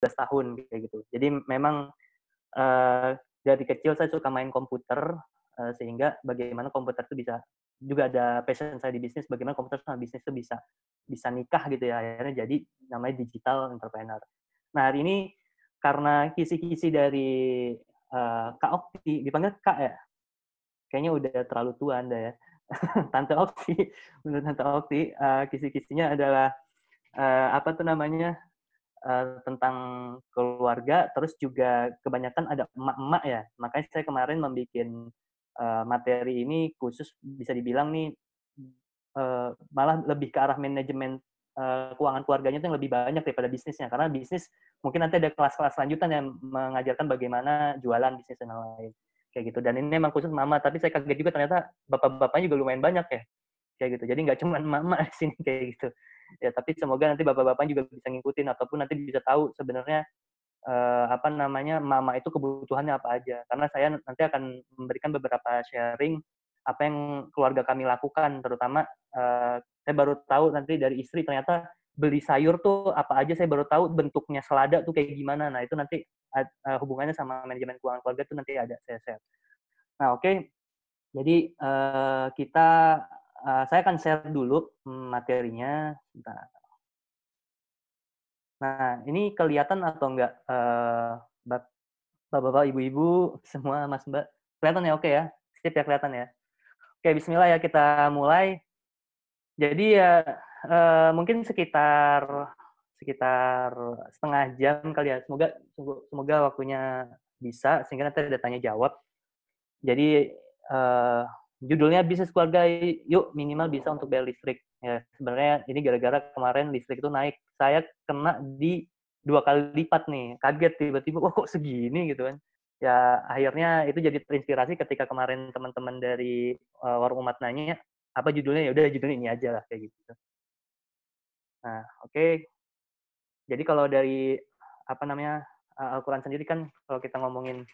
tahun kayak gitu. Jadi memang dari kecil saya suka main komputer, sehingga bagaimana komputer itu bisa juga ada passion saya di bisnis, bagaimana komputer sama bisnis itu bisa bisa nikah gitu ya, akhirnya jadi namanya digital entrepreneur. Nah, hari ini karena kisi-kisi dari, Kak Okti, dipanggil Kak ya? Kayaknya udah terlalu tua Anda ya. Tante Okti, menurut Tante Okti, kisi-kisinya adalah, apa tuh namanya, tentang keluarga, terus juga kebanyakan ada emak-emak ya. Makanya saya kemarin membuat materi ini khusus bisa dibilang nih, malah lebih ke arah manajemen, keuangan keluarganya itu yang lebih banyak daripada bisnisnya. Karena bisnis mungkin nanti ada kelas-kelas lanjutan yang mengajarkan bagaimana jualan bisnis dan lain-lain, kayak gitu. Dan ini memang khusus mama, tapi saya kaget juga ternyata bapak-bapaknya juga lumayan banyak ya, kayak gitu. Jadi nggak cuma emak-emak di sini kayak gitu. Ya, tapi semoga nanti bapak-bapaknya juga bisa ngikutin ataupun nanti bisa tahu sebenarnya, apa namanya, mama itu kebutuhannya apa aja. Karena saya nanti akan memberikan beberapa sharing apa yang keluarga kami lakukan, terutama, saya baru tahu nanti dari istri ternyata beli sayur tuh apa aja saya baru tahu bentuknya selada tuh kayak gimana. Nah, itu nanti hubungannya sama manajemen keuangan keluarga tuh nanti ada saya share. Nah, oke. Jadi, saya akan share dulu materinya, sebentar. Nah, ini kelihatan atau enggak, Bapak-bapak, ibu-ibu semua, Mas, Mbak? Kelihatan ya? Oke ya? Sip ya, kelihatan ya? Oke, bismillah ya, kita mulai. Jadi ya, mungkin sekitar sekitar setengah jam kali ya, semoga waktunya bisa, sehingga nanti ada tanya jawab. Jadi, judulnya bisnis keluarga yuk minimal bisa untuk bayar listrik. Ya, sebenarnya ini gara-gara kemarin listrik itu naik. Saya kena di 2 kali lipat nih, kaget tiba-tiba, "Wah, kok segini?" Gitu kan. Ya, akhirnya itu jadi terinspirasi ketika kemarin teman-teman dari, Warung Umat nanya, "Apa judulnya?" Ya udah judulnya ini aja lah, kayak gitu. Nah, oke. Jadi kalau dari, apa namanya, Al-Quran sendiri kan kalau kita ngomongin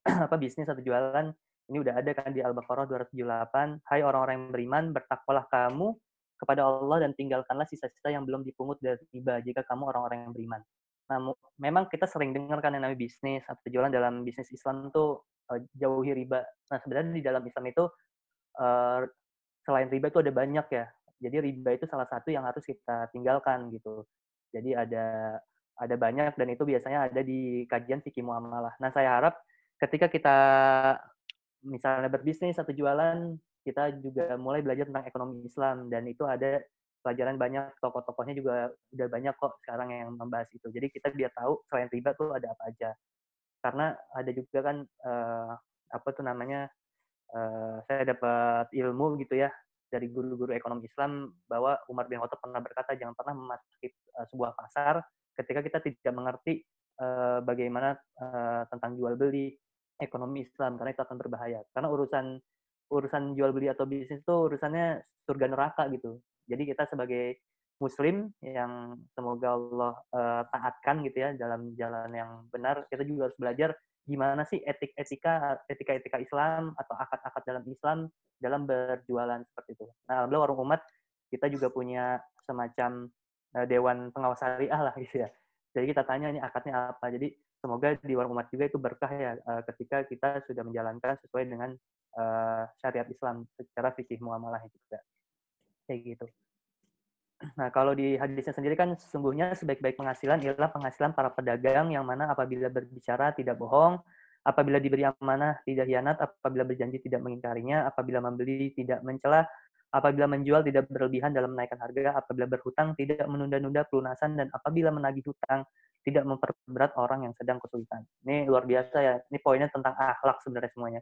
apa bisnis atau jualan, ini udah ada kan di Al-Baqarah 278, "Hai orang-orang yang beriman, bertakwalah kamu kepada Allah dan tinggalkanlah sisa-sisa yang belum dipungut dari riba jika kamu orang-orang yang beriman." Nah, memang kita sering dengar kan yang namanya bisnis atau jualan dalam bisnis Islam tuh, jauhi riba. Nah, sebenarnya di dalam Islam itu, eee, selain riba itu ada banyak ya. Jadi riba itu salah satu yang harus kita tinggalkan gitu. Jadi ada banyak dan itu biasanya ada di kajian fikih muamalah. Nah, saya harap ketika kita misalnya berbisnis atau jualan, kita juga mulai belajar tentang ekonomi Islam dan itu ada pelajaran banyak, tokoh-tokohnya juga udah banyak kok sekarang yang membahas itu. Jadi kita biar tahu selain riba tuh ada apa aja. Karena ada juga kan, apa tuh namanya, saya dapat ilmu gitu ya dari guru-guru ekonomi Islam bahwa Umar bin Khattab pernah berkata jangan pernah memasuki sebuah pasar ketika kita tidak mengerti bagaimana tentang jual beli ekonomi Islam karena itu akan berbahaya. Karena urusan urusan jual beli atau bisnis itu urusannya surga neraka gitu. Jadi kita sebagai Muslim yang semoga Allah taatkan gitu ya dalam jalan yang benar, kita juga harus belajar gimana sih etika-etika Islam atau akad-akad dalam Islam dalam berjualan seperti itu. Nah, alhamdulillah Warung Umat kita juga punya semacam dewan pengawas syariah lah gitu ya. Jadi kita tanya ini akadnya apa. Jadi semoga di Warung Umat juga itu berkah ya ketika kita sudah menjalankan sesuai dengan syariat Islam secara fikih muamalah juga. Kayak gitu. Nah, kalau di hadisnya sendiri kan sesungguhnya sebaik-baik penghasilan ialah penghasilan para pedagang yang mana apabila berbicara tidak bohong, apabila diberi amanah tidak hianat, apabila berjanji tidak mengingkarinya, apabila membeli tidak mencela, apabila menjual tidak berlebihan dalam menaikkan harga, apabila berhutang tidak menunda-nunda pelunasan, dan apabila menagih hutang tidak memperberat orang yang sedang kesulitan. Ini luar biasa ya. Ini poinnya tentang akhlak sebenarnya semuanya.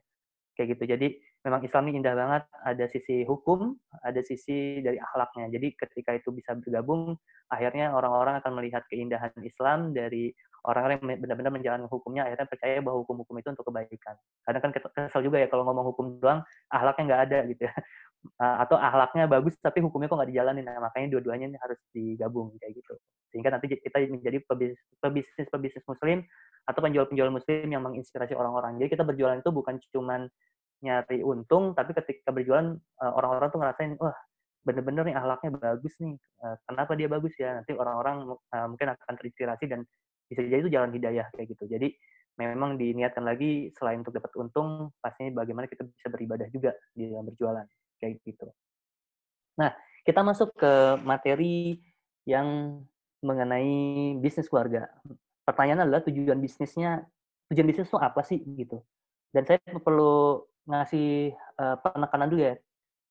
Kayak gitu. Jadi memang Islam ini indah banget, ada sisi hukum, ada sisi dari akhlaknya. Jadi ketika itu bisa bergabung, akhirnya orang-orang akan melihat keindahan Islam dari orang-orang yang benar-benar menjalankan hukumnya, akhirnya percaya bahwa hukum-hukum itu untuk kebaikan. Kadang kan kesel juga ya kalau ngomong hukum doang, akhlaknya nggak ada gitu ya. Atau akhlaknya bagus tapi hukumnya kok nggak dijalanin. Nah, makanya dua-duanya ini harus digabung kayak gitu. Sehingga nanti kita menjadi pebisnis muslim atau penjual-penjual muslim yang menginspirasi orang-orang. Jadi kita berjualan itu bukan cuman nyari untung, tapi ketika berjualan orang-orang tuh ngerasain, wah bener-bener nih akhlaknya bagus nih, kenapa dia bagus ya? Nanti orang-orang mungkin akan terinspirasi dan bisa jadi itu jalan hidayah kayak gitu. Jadi memang diniatkan lagi selain untuk dapat untung, pastinya bagaimana kita bisa beribadah juga di dalam berjualan kayak gitu. Nah, kita masuk ke materi yang mengenai bisnis keluarga. Pertanyaan adalah tujuan bisnis itu apa sih gitu. Dan saya perlu ngasih penekanan dulu ya.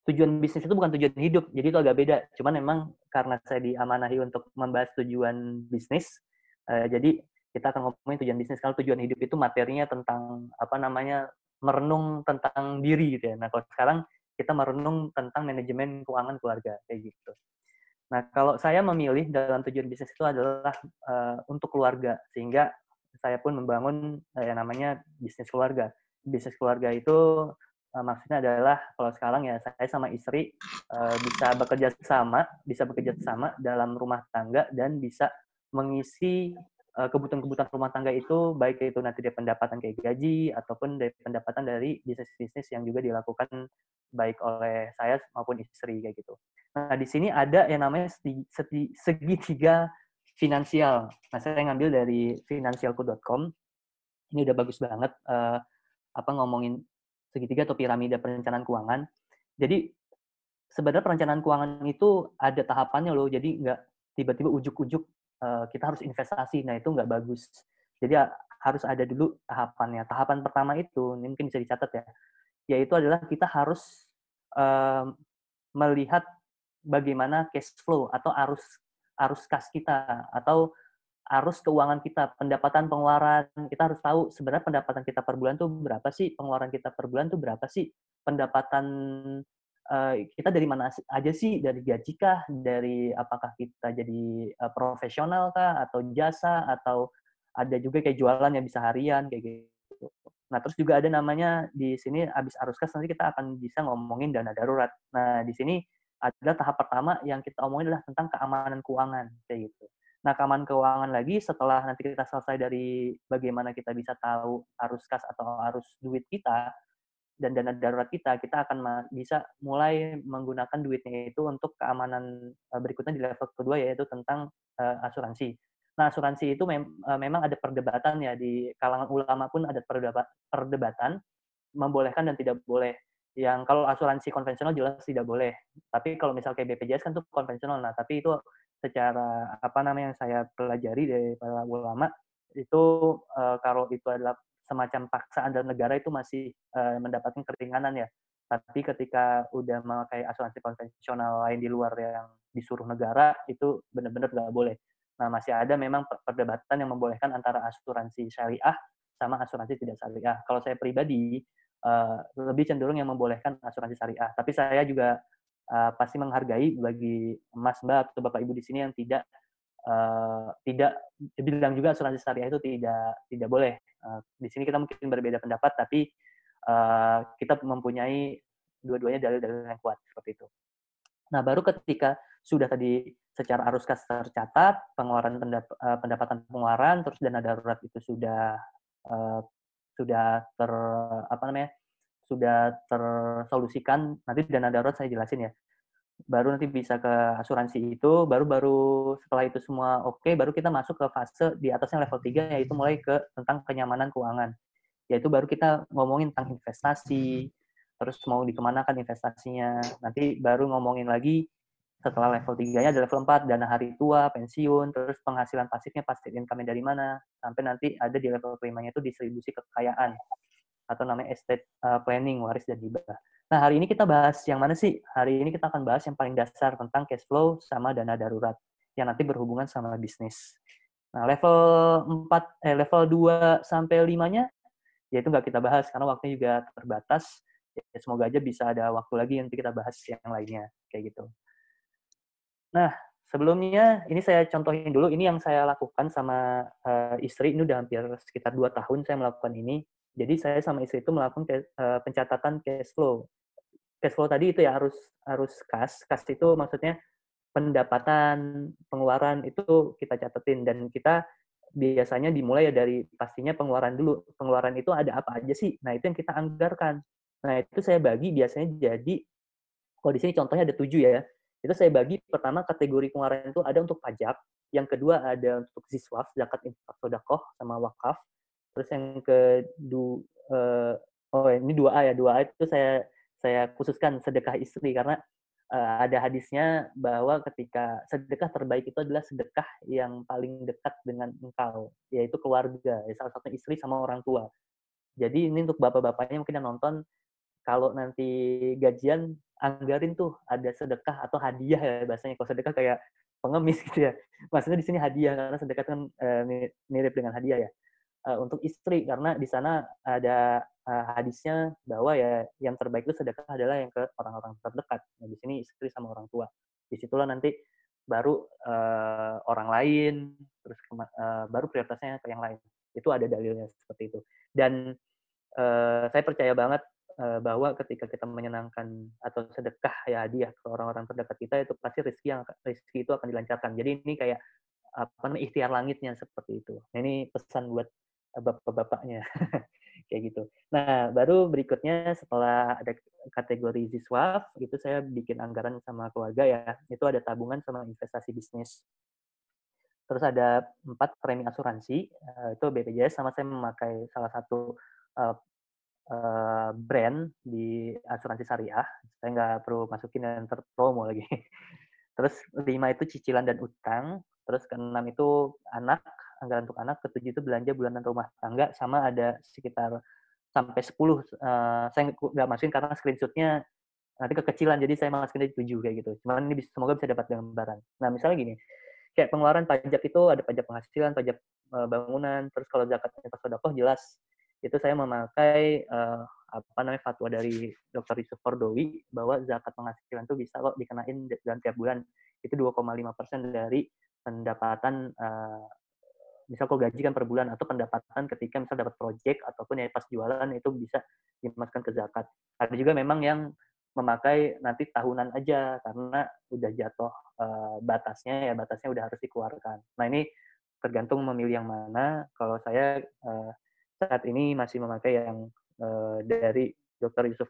Tujuan bisnis itu bukan tujuan hidup, jadi itu agak beda. Cuman memang karena saya diamanahi untuk membahas tujuan bisnis, jadi kita akan ngomongin tujuan bisnis. Kalau tujuan hidup itu materinya tentang apa namanya merenung tentang diri gitu ya. Nah kalau sekarang kita merenung tentang manajemen keuangan keluarga kayak gitu. Nah, kalau saya memilih dalam tujuan bisnis itu adalah untuk keluarga, sehingga saya pun membangun yang namanya bisnis keluarga. Bisnis keluarga itu maksudnya adalah kalau sekarang ya saya sama istri bisa bekerja sama dalam rumah tangga dan bisa mengisi kebutuhan-kebutuhan rumah tangga itu, baik itu nanti dari pendapatan kayak gaji ataupun dari pendapatan dari bisnis-bisnis yang juga dilakukan baik oleh saya maupun istri kayak gitu. Nah, di sini ada yang namanya segitiga finansial. Nah, saya ngambil dari finansialku.com. Ini udah bagus banget ngomongin segitiga atau piramida perencanaan keuangan. Jadi sebenarnya perencanaan keuangan itu ada tahapannya loh. Jadi nggak tiba-tiba ujuk-ujuk kita harus investasi. Nah, itu nggak bagus. Jadi harus ada dulu tahapannya. Tahapan pertama itu, ini mungkin bisa dicatat ya, yaitu adalah kita harus melihat bagaimana cash flow atau arus kas kita atau arus keuangan kita, pendapatan pengeluaran. Kita harus tahu sebenarnya pendapatan kita per bulan tuh berapa sih, pengeluaran kita per bulan tuh berapa sih, pendapatan kita dari mana aja sih, dari gaji kah, dari apakah kita jadi profesional kah, atau jasa, atau ada juga kayak jualan yang bisa harian kayak gitu. Nah, terus juga ada namanya di sini habis arus kas nanti kita akan bisa ngomongin dana darurat. Nah, di sini adalah tahap pertama yang kita omongin adalah tentang keamanan keuangan kayak gitu. Nah, keamanan keuangan lagi setelah nanti kita selesai dari bagaimana kita bisa tahu arus kas atau arus duit kita dan dana darurat kita akan bisa mulai menggunakan duitnya itu untuk keamanan berikutnya di level kedua, yaitu tentang asuransi. Nah, asuransi itu memang ada perdebatan ya, di kalangan ulama pun ada perdebatan membolehkan dan tidak boleh. Yang kalau asuransi konvensional jelas tidak boleh. Tapi kalau misal kayak BPJS kan itu konvensional. Nah, tapi itu secara apa namanya yang saya pelajari dari para ulama itu kalau itu adalah semacam paksaan dalam negara itu masih mendapatkan keringanan ya. Tapi ketika udah memakai asuransi konvensional lain di luar yang disuruh negara, itu benar-benar nggak boleh. Nah, masih ada memang perdebatan yang membolehkan antara asuransi syariah sama asuransi tidak syariah. Kalau saya pribadi, lebih cenderung yang membolehkan asuransi syariah. Tapi saya juga pasti menghargai bagi Mas, Mbak, atau Bapak Ibu di sini yang tidak bilang juga asuransi syariah itu tidak boleh. Di sini kita mungkin berbeda pendapat, tapi kita mempunyai dua-duanya dalil-dalil yang kuat seperti itu. Nah, baru ketika sudah tadi secara arus kas tercatat, pengeluaran pendapatan pengeluaran, terus dana darurat itu sudah sudah tersolusikan. Nanti dana darurat saya jelasin ya. Baru nanti bisa ke asuransi itu, baru setelah itu semua oke, baru kita masuk ke fase di atasnya level 3, yaitu mulai ke tentang kenyamanan keuangan. Yaitu baru kita ngomongin tentang investasi, terus mau dikemanakan investasinya. Nanti baru ngomongin lagi setelah level 3-nya ada level 4, dana hari tua, pensiun, terus penghasilan pasifnya, passive income-nya dari mana, sampai nanti ada di level kelimanya itu distribusi kekayaan, atau namanya estate planning, waris dan hibah. Nah, hari ini kita bahas yang mana sih? Hari ini kita akan bahas yang paling dasar tentang cash flow sama dana darurat, yang nanti berhubungan sama bisnis. Nah, level 2 sampai 5-nya, ya itu nggak kita bahas, karena waktunya juga terbatas. Ya, semoga aja bisa ada waktu lagi nanti kita bahas yang lainnya, kayak gitu. Nah, sebelumnya ini saya contohin dulu, ini yang saya lakukan sama istri, ini udah hampir sekitar 2 tahun saya melakukan ini. Jadi saya sama istri itu melakukan pencatatan cash flow. Cash flow tadi itu ya harus kas. Kas itu maksudnya pendapatan, pengeluaran itu kita catetin, dan kita biasanya dimulai ya dari pastinya pengeluaran dulu. Pengeluaran itu ada apa aja sih? Nah, itu yang kita anggarkan. Nah, itu saya bagi biasanya jadi, kalau di sini contohnya ada 7 ya. Itu saya bagi pertama kategori pengeluaran itu ada untuk pajak, yang kedua ada untuk ziswaf, zakat, infak, sedekah, sama wakaf. Terus yang ini 2A ya, 2A itu saya khususkan sedekah istri karena ada hadisnya bahwa ketika sedekah terbaik itu adalah sedekah yang paling dekat dengan engkau, yaitu keluarga, salah satu istri sama orang tua. Jadi ini untuk bapak-bapaknya mungkin yang nonton, kalau nanti gajian anggarin tuh ada sedekah atau hadiah ya bahasanya. Kalau sedekah kayak pengemis gitu ya. Maksudnya di sini hadiah karena sedekah kan mirip dengan hadiah ya. Untuk istri karena di sana ada hadisnya bahwa ya yang terbaik itu sedekah adalah yang ke orang-orang terdekat. Nah, di sini istri sama orang tua. Disitulah nanti baru orang lain, terus baru prioritasnya ke yang lain. Itu ada dalilnya seperti itu. Dan saya percaya banget bahwa ketika kita menyenangkan atau sedekah ya hadiah ke orang-orang terdekat kita itu pasti rezeki itu akan dilancarkan. Jadi ini kayak apa namanya ikhtiar langitnya seperti itu. Nah, ini pesan buat bapak-bapaknya kayak gitu. Nah, baru berikutnya setelah ada kategori ziswaf, itu saya bikin anggaran sama keluarga ya. Itu ada tabungan sama investasi bisnis. Terus ada 4 premi asuransi, itu BPJS sama saya memakai salah satu brand di asuransi syariah. Saya nggak perlu masukin yang terpromo lagi. Terus 5 itu cicilan dan utang. Terus ke-6 itu anggaran untuk anak. Ke-7 itu belanja bulanan rumah tangga. Sama ada sekitar sampai 10. Saya nggak masukin karena screenshot-nya nanti kekecilan. Jadi saya masukin di 7 kayak gitu. Cuman ini semoga bisa dapat gambaran. Nah, misalnya gini. Kayak pengeluaran pajak itu ada pajak penghasilan, pajak bangunan. Terus kalau zakat infak sedekah jelas. Itu saya memakai apa namanya fatwa dari Dr. Yusuf Kordowi bahwa zakat penghasilan itu bisa kok dikenain dalam tiap bulan itu 2,5% dari pendapatan misal kok gaji kan per bulan atau pendapatan ketika misal dapat project ataupun ya pas jualan itu bisa dimasukkan ke zakat. Ada juga memang yang memakai nanti tahunan aja karena udah jatuh batasnya udah harus dikeluarkan. Nah ini tergantung memilih yang mana. Kalau saya saat ini masih memakai yang dari Dr. Yusuf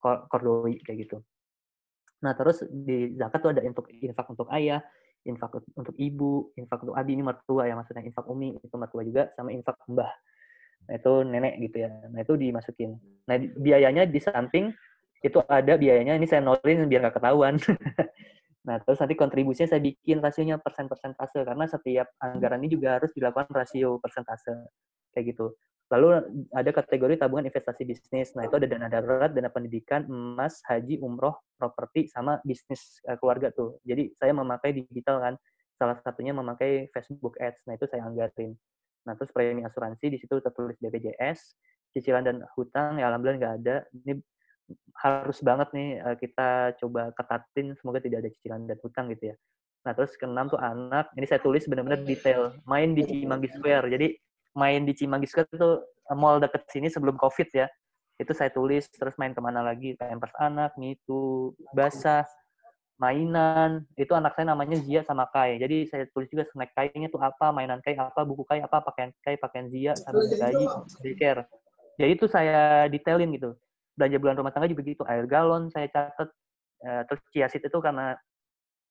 Kordowi kayak gitu. Nah terus di zakat tuh ada infak untuk ayah, infak untuk ibu, infak untuk abi ini mertua ya maksudnya, infak umi itu mertua juga, sama infak mbah. Nah itu nenek gitu ya. Nah itu dimasukin. Nah biayanya di samping itu ada biayanya, ini saya notin biar nggak ketahuan. Nah terus nanti kontribusinya saya bikin rasionya persentase karena setiap anggaran ini juga harus dilakukan rasio persentase kayak gitu. Lalu ada kategori tabungan investasi bisnis. Nah, itu ada dana darurat, dana pendidikan, emas, haji, umroh, properti, sama bisnis keluarga tuh. Jadi saya memakai digital kan. Salah satunya memakai Facebook Ads. Nah, itu saya anggarin. Nah, terus premi asuransi, di situ tertulis BPJS, cicilan dan hutang, ya alhamdulillah nggak ada. Ini harus banget nih kita coba ketatin, semoga tidak ada cicilan dan hutang gitu ya. Nah, terus ke-6 tuh anak. Ini saya tulis benar-benar detail. Main di Cimanggis Square. Jadi, main di Cimanggis Square itu mall deket sini sebelum COVID ya. Itu saya tulis, terus main kemana lagi. Pampers anak, itu basah, mainan. Itu anak saya namanya Zia sama Kai. Jadi, saya tulis juga snack Kai-nya tuh apa, mainan Kai apa, buku Kai apa, pakaian Kai, pakaian Zia, sabun bayi, daycare. Jadi itu saya detailin gitu. Belanja bulan rumah tangga juga gitu. Air galon saya catat. Terus chia seed itu karena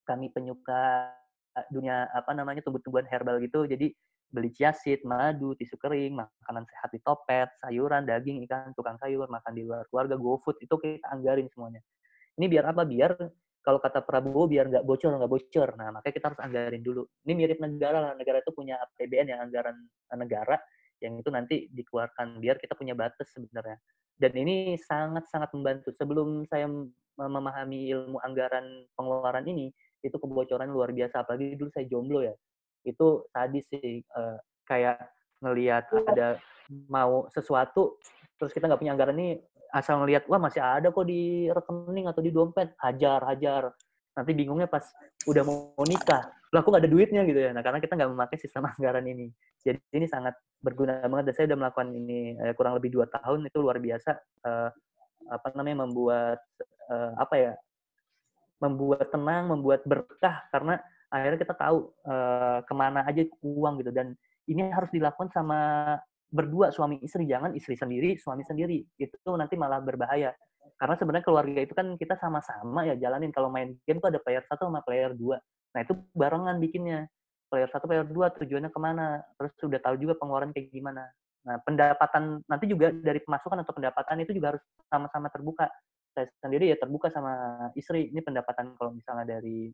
kami penyuka dunia apa namanya tumbuh-tumbuhan herbal gitu, jadi beli chia seed, madu, tisu kering, makanan sehat di Topet, sayuran, daging, ikan, tukang sayur, makan di luar keluarga, GoFood, itu kita anggarin semuanya. Ini biar apa? Biar kalau kata Prabowo biar nggak bocor. Nah, makanya kita harus anggarin dulu. Ini mirip negara lah. Negara itu punya APBN yang anggaran negara yang itu nanti dikeluarkan biar kita punya batas sebenarnya. Dan ini sangat-sangat membantu. Sebelum saya memahami ilmu anggaran pengeluaran ini, itu kebocoran luar biasa. Apalagi dulu saya jomblo ya. Itu tadi sih kayak ngelihat ada mau sesuatu, terus kita nggak punya anggaran ini, asal ngelihat wah masih ada kok di rekening atau di dompet, hajar. Nanti bingungnya pas udah mau nikah, lah aku nggak ada duitnya gitu ya. Nah karena kita nggak memakai sistem anggaran ini. Jadi ini sangat berguna banget dan saya udah melakukan ini kurang lebih 2 tahun, itu luar biasa apa namanya membuat tenang, membuat berkah karena akhirnya kita tahu kemana aja uang gitu. Dan ini harus dilakukan sama berdua suami istri, jangan istri sendiri suami sendiri, itu nanti malah berbahaya. Karena sebenarnya keluarga itu kan kita sama-sama ya jalanin. Kalau main game tuh ada player 1 sama player 2. Nah, itu barengan bikinnya. Player 1, player 2 tujuannya kemana, terus sudah tahu juga pengeluaran kayak gimana. Nah, pendapatan nanti juga dari pemasukan atau pendapatan itu juga harus sama-sama terbuka. Saya sendiri ya terbuka sama istri, ini pendapatan kalau misalnya dari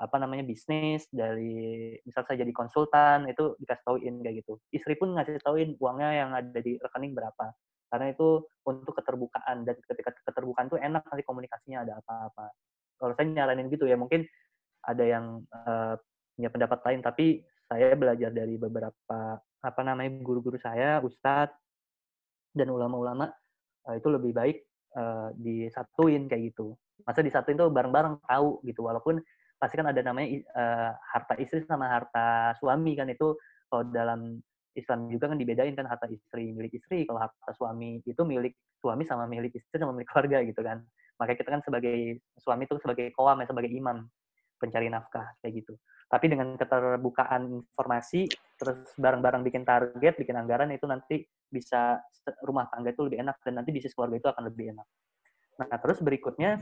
apa namanya bisnis, dari misal saya jadi konsultan itu dikasih tauin kayak gitu. Istri pun ngasih tauin uangnya yang ada di rekening berapa. Karena itu untuk keterbukaan, dan ketika keterbukaan itu enak nanti komunikasinya ada apa-apa. Kalau saya nyaranin gitu ya, mungkin ada yang punya pendapat lain, tapi saya belajar dari beberapa apa namanya guru-guru saya, ustadz dan ulama-ulama, itu lebih baik disatuin kayak gitu. Masa disatuin tuh bareng-bareng tahu gitu, walaupun pasti kan ada namanya harta istri sama harta suami kan, itu kalau dalam Islam juga kan dibedain kan, harta istri milik istri, kalau harta suami itu milik suami sama milik istri sama milik keluarga gitu kan. Makanya kita kan sebagai suami itu sebagai qawam ya, sebagai imam pencari nafkah kayak gitu. Tapi dengan keterbukaan informasi, terus bareng-bareng bikin target, bikin anggaran, itu nanti bisa rumah tangga itu lebih enak, dan nanti bisnis keluarga itu akan lebih enak. Nah, terus berikutnya,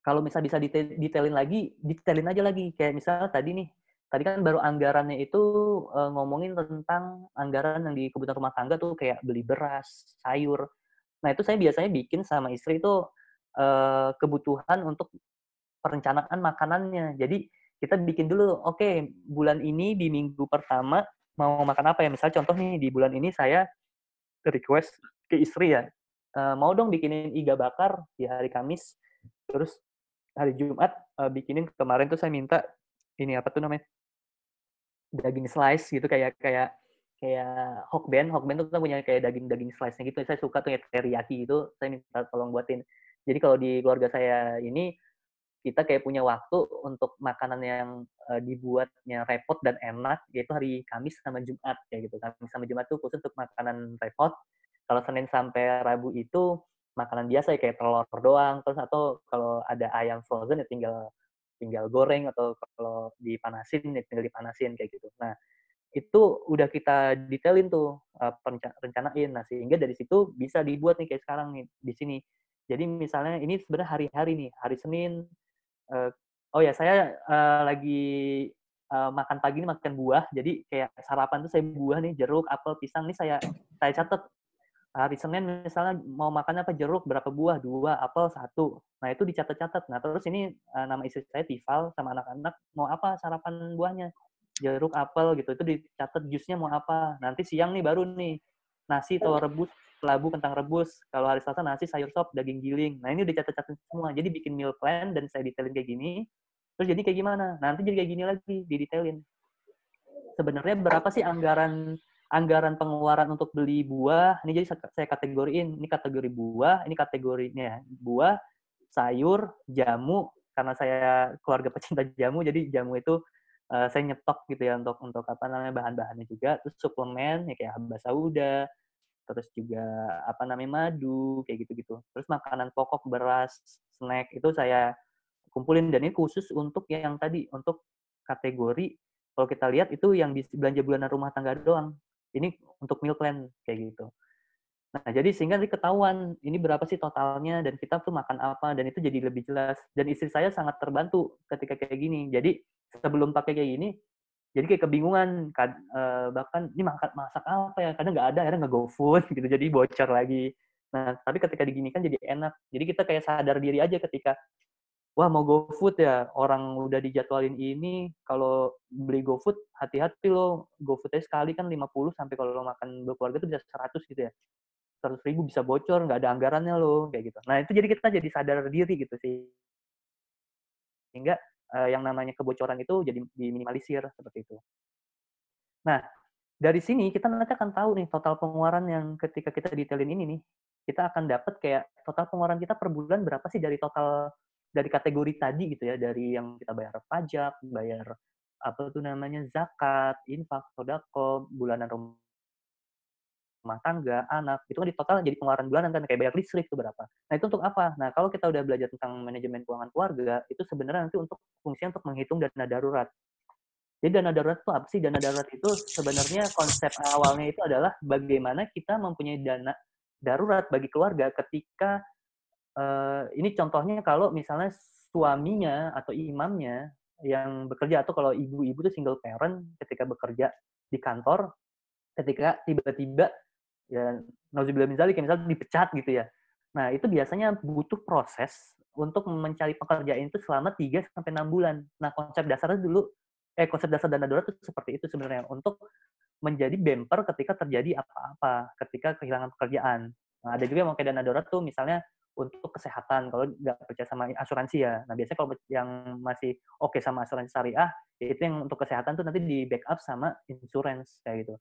kalau misal bisa detailin lagi, detailin aja lagi. Kayak misalnya tadi nih, tadi kan baru anggarannya itu ngomongin tentang anggaran yang di kebutuhan rumah tangga tuh kayak beli beras, sayur. Nah, itu saya biasanya bikin sama istri itu kebutuhan untuk perencanaan makanannya. Jadi kita bikin dulu, oke, bulan ini di minggu pertama mau makan apa ya? Misalnya contoh nih, di bulan ini saya request ke istri ya, mau dong bikinin iga bakar di hari Kamis, terus hari Jumat bikinin, kemarin tuh saya minta ini apa tuh namanya, daging slice gitu, kayak kayak kayak Hokben tuh kan punya kayak daging slice-nya gitu. Saya suka tuh ya teriyaki itu, saya minta tolong buatin. Jadi kalau di keluarga saya ini kita kayak punya waktu untuk makanan yang dibuatnya repot dan enak, yaitu hari Kamis sama Jumat kayak gitu. Kamis sama Jumat tuh khusus untuk makanan repot. Kalau Senin sampai Rabu itu makanan biasa ya, kayak telur doang. Terus atau kalau ada ayam frozen ya tinggal tinggal goreng, atau kalau dipanasin ya tinggal dipanasin kayak gitu. Nah, itu udah kita detailin tuh, rencanain. Nah, sehingga dari situ bisa dibuat nih kayak sekarang nih di sini. Jadi misalnya ini sebenarnya hari-hari nih, hari Senin, Eee, oh ya, saya lagi makan pagi ini makan buah, jadi kayak sarapan tuh saya buah nih, jeruk, apel, pisang nih saya catat. Hari Senin misalnya mau makan apa, jeruk berapa buah, 2, apel 1. Nah, itu dicatat-catat. Nah, terus ini nama istri saya Tifal, sama anak-anak mau apa sarapan buahnya, jeruk, apel gitu, itu dicatat, jusnya mau apa. Nanti siang nih baru nih, nasi telur rebus, labu, kentang rebus. Kalau hari Selasa nasi sayur sop, daging giling. Nah, ini udah catat-catat semua. Jadi bikin meal plan dan saya detailin kayak gini, terus jadi kayak gimana. Nanti jadi kayak gini lagi, didetailin. Sebenarnya berapa sih anggaran pengeluaran untuk beli buah? Ini jadi saya kategoriin. Ini kategori buah, ini kategorinya buah, sayur, jamu. Karena saya keluarga pecinta jamu, jadi jamu itu saya nyetok gitu ya untuk apa namanya bahan-bahannya juga. Terus suplemen ya kayak habas sauda, terus juga apa namanya madu kayak gitu-gitu. Terus makanan pokok, beras, snack itu saya kumpulin, dan ini khusus untuk yang tadi, untuk kategori kalau kita lihat itu yang di belanja bulanan rumah tangga doang. Ini untuk meal plan kayak gitu. Nah, jadi sehingga nanti ketahuan ini berapa sih totalnya dan kita tuh makan apa, dan itu jadi lebih jelas. Dan istri saya sangat terbantu ketika kayak gini. Jadi sebelum pakai kayak gini, jadi kayak kebingungan, bahkan ini masak apa ya? Kadang nggak ada, akhirnya nggak GoFood gitu, jadi bocor lagi. Nah, tapi ketika diginikan jadi enak. Jadi kita kayak sadar diri aja ketika, wah mau GoFood ya, orang udah dijadwalin ini, kalau beli GoFood hati-hati loh, GoFood aja sekali kan 50, sampai kalau lo makan berkeluarga tuh bisa 100 gitu ya. 100.000 bisa bocor, nggak ada anggarannya loh, kayak gitu. Nah, itu jadi kita jadi sadar diri gitu sih. Sehingga yang namanya kebocoran itu jadi diminimalisir seperti itu. Nah, dari sini kita nanti akan tahu nih total pengeluaran yang ketika kita detailin ini nih, kita akan dapat kayak total pengeluaran kita per bulan berapa sih dari total, dari kategori tadi gitu ya, dari yang kita bayar pajak, bayar apa tuh namanya, zakat, infak, sodako, bulanan rumah tangga, anak, itu kan di total jadi pengeluaran bulanan kan, kayak bayar listrik itu berapa. Nah, itu untuk apa? Nah, kalau kita udah belajar tentang manajemen keuangan keluarga, itu sebenarnya nanti untuk fungsinya untuk menghitung dana darurat. Jadi dana darurat itu apa sih? Dana darurat itu sebenarnya konsep awalnya itu adalah bagaimana kita mempunyai dana darurat bagi keluarga ketika ini contohnya kalau misalnya suaminya atau imamnya yang bekerja, atau kalau ibu-ibu tuh single parent ketika bekerja di kantor, ketika tiba-tiba ya nauzubillah min dzalik, misalnya dipecat gitu ya. Nah, itu biasanya butuh proses untuk mencari pekerjaan itu selama 3 sampai 6 bulan. Nah, konsep dasar dana darurat itu seperti itu sebenarnya, untuk menjadi bumper ketika terjadi apa-apa, ketika kehilangan pekerjaan. Nah, ada juga yang pakai dana darurat tuh misalnya untuk kesehatan, kalau nggak percaya sama asuransi ya. Nah, biasanya kalau yang masih oke sama asuransi syariah, itu yang untuk kesehatan tuh nanti di backup sama insurance kayak gitu.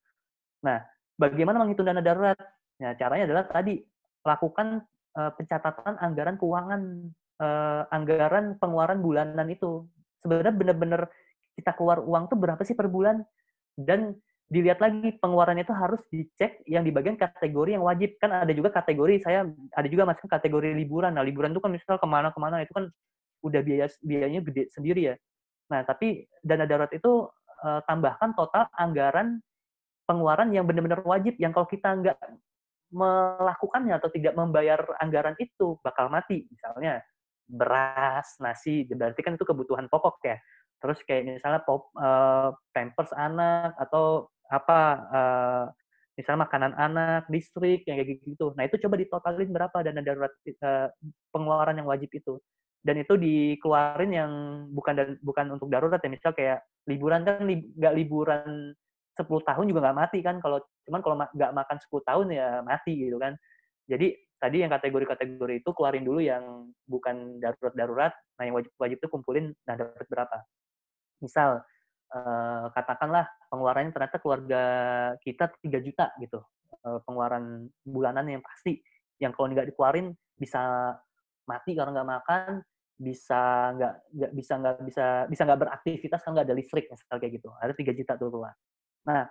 Nah, bagaimana menghitung dana darurat? Ya, caranya adalah tadi, lakukan pencatatan anggaran keuangan, anggaran pengeluaran bulanan itu. Sebenarnya benar-benar kita keluar uang tuh berapa sih per bulan, dan dilihat lagi pengeluaran itu harus dicek yang di bagian kategori yang wajib. Kan ada juga kategori, saya ada juga masuk kategori liburan. Nah, liburan itu kan misal kemana-kemana itu kan udah biayanya gede sendiri ya. Nah, tapi dana darurat itu tambahkan total anggaran pengeluaran yang benar-benar wajib, yang kalau kita nggak melakukannya atau tidak membayar anggaran itu bakal mati. Misalnya beras, nasi, berarti kan itu kebutuhan pokok ya. Terus kayak misalnya pampers anak atau apa, misalnya makanan anak, listrik, yang kayak gitu. Nah, itu coba ditotalin berapa dana darurat pengeluaran yang wajib itu. Dan itu dikeluarin yang bukan untuk darurat ya. Misal kayak liburan kan nggak liburan 10 tahun juga nggak mati kan, kalau nggak makan 10 tahun ya mati gitu kan. Jadi tadi yang kategori-kategori itu keluarin dulu yang bukan darurat-darurat, nah yang wajib-wajib itu kumpulin, nah dapat berapa. Misal, katakanlah pengeluarannya ternyata keluarga kita 3 juta gitu, pengeluaran bulanan yang pasti, yang kalau nggak dikeluarin bisa mati kalau nggak makan, bisa nggak beraktivitas kalau nggak ada listrik, misal kayak gitu. Ada 3 juta tuh keluar. Nah,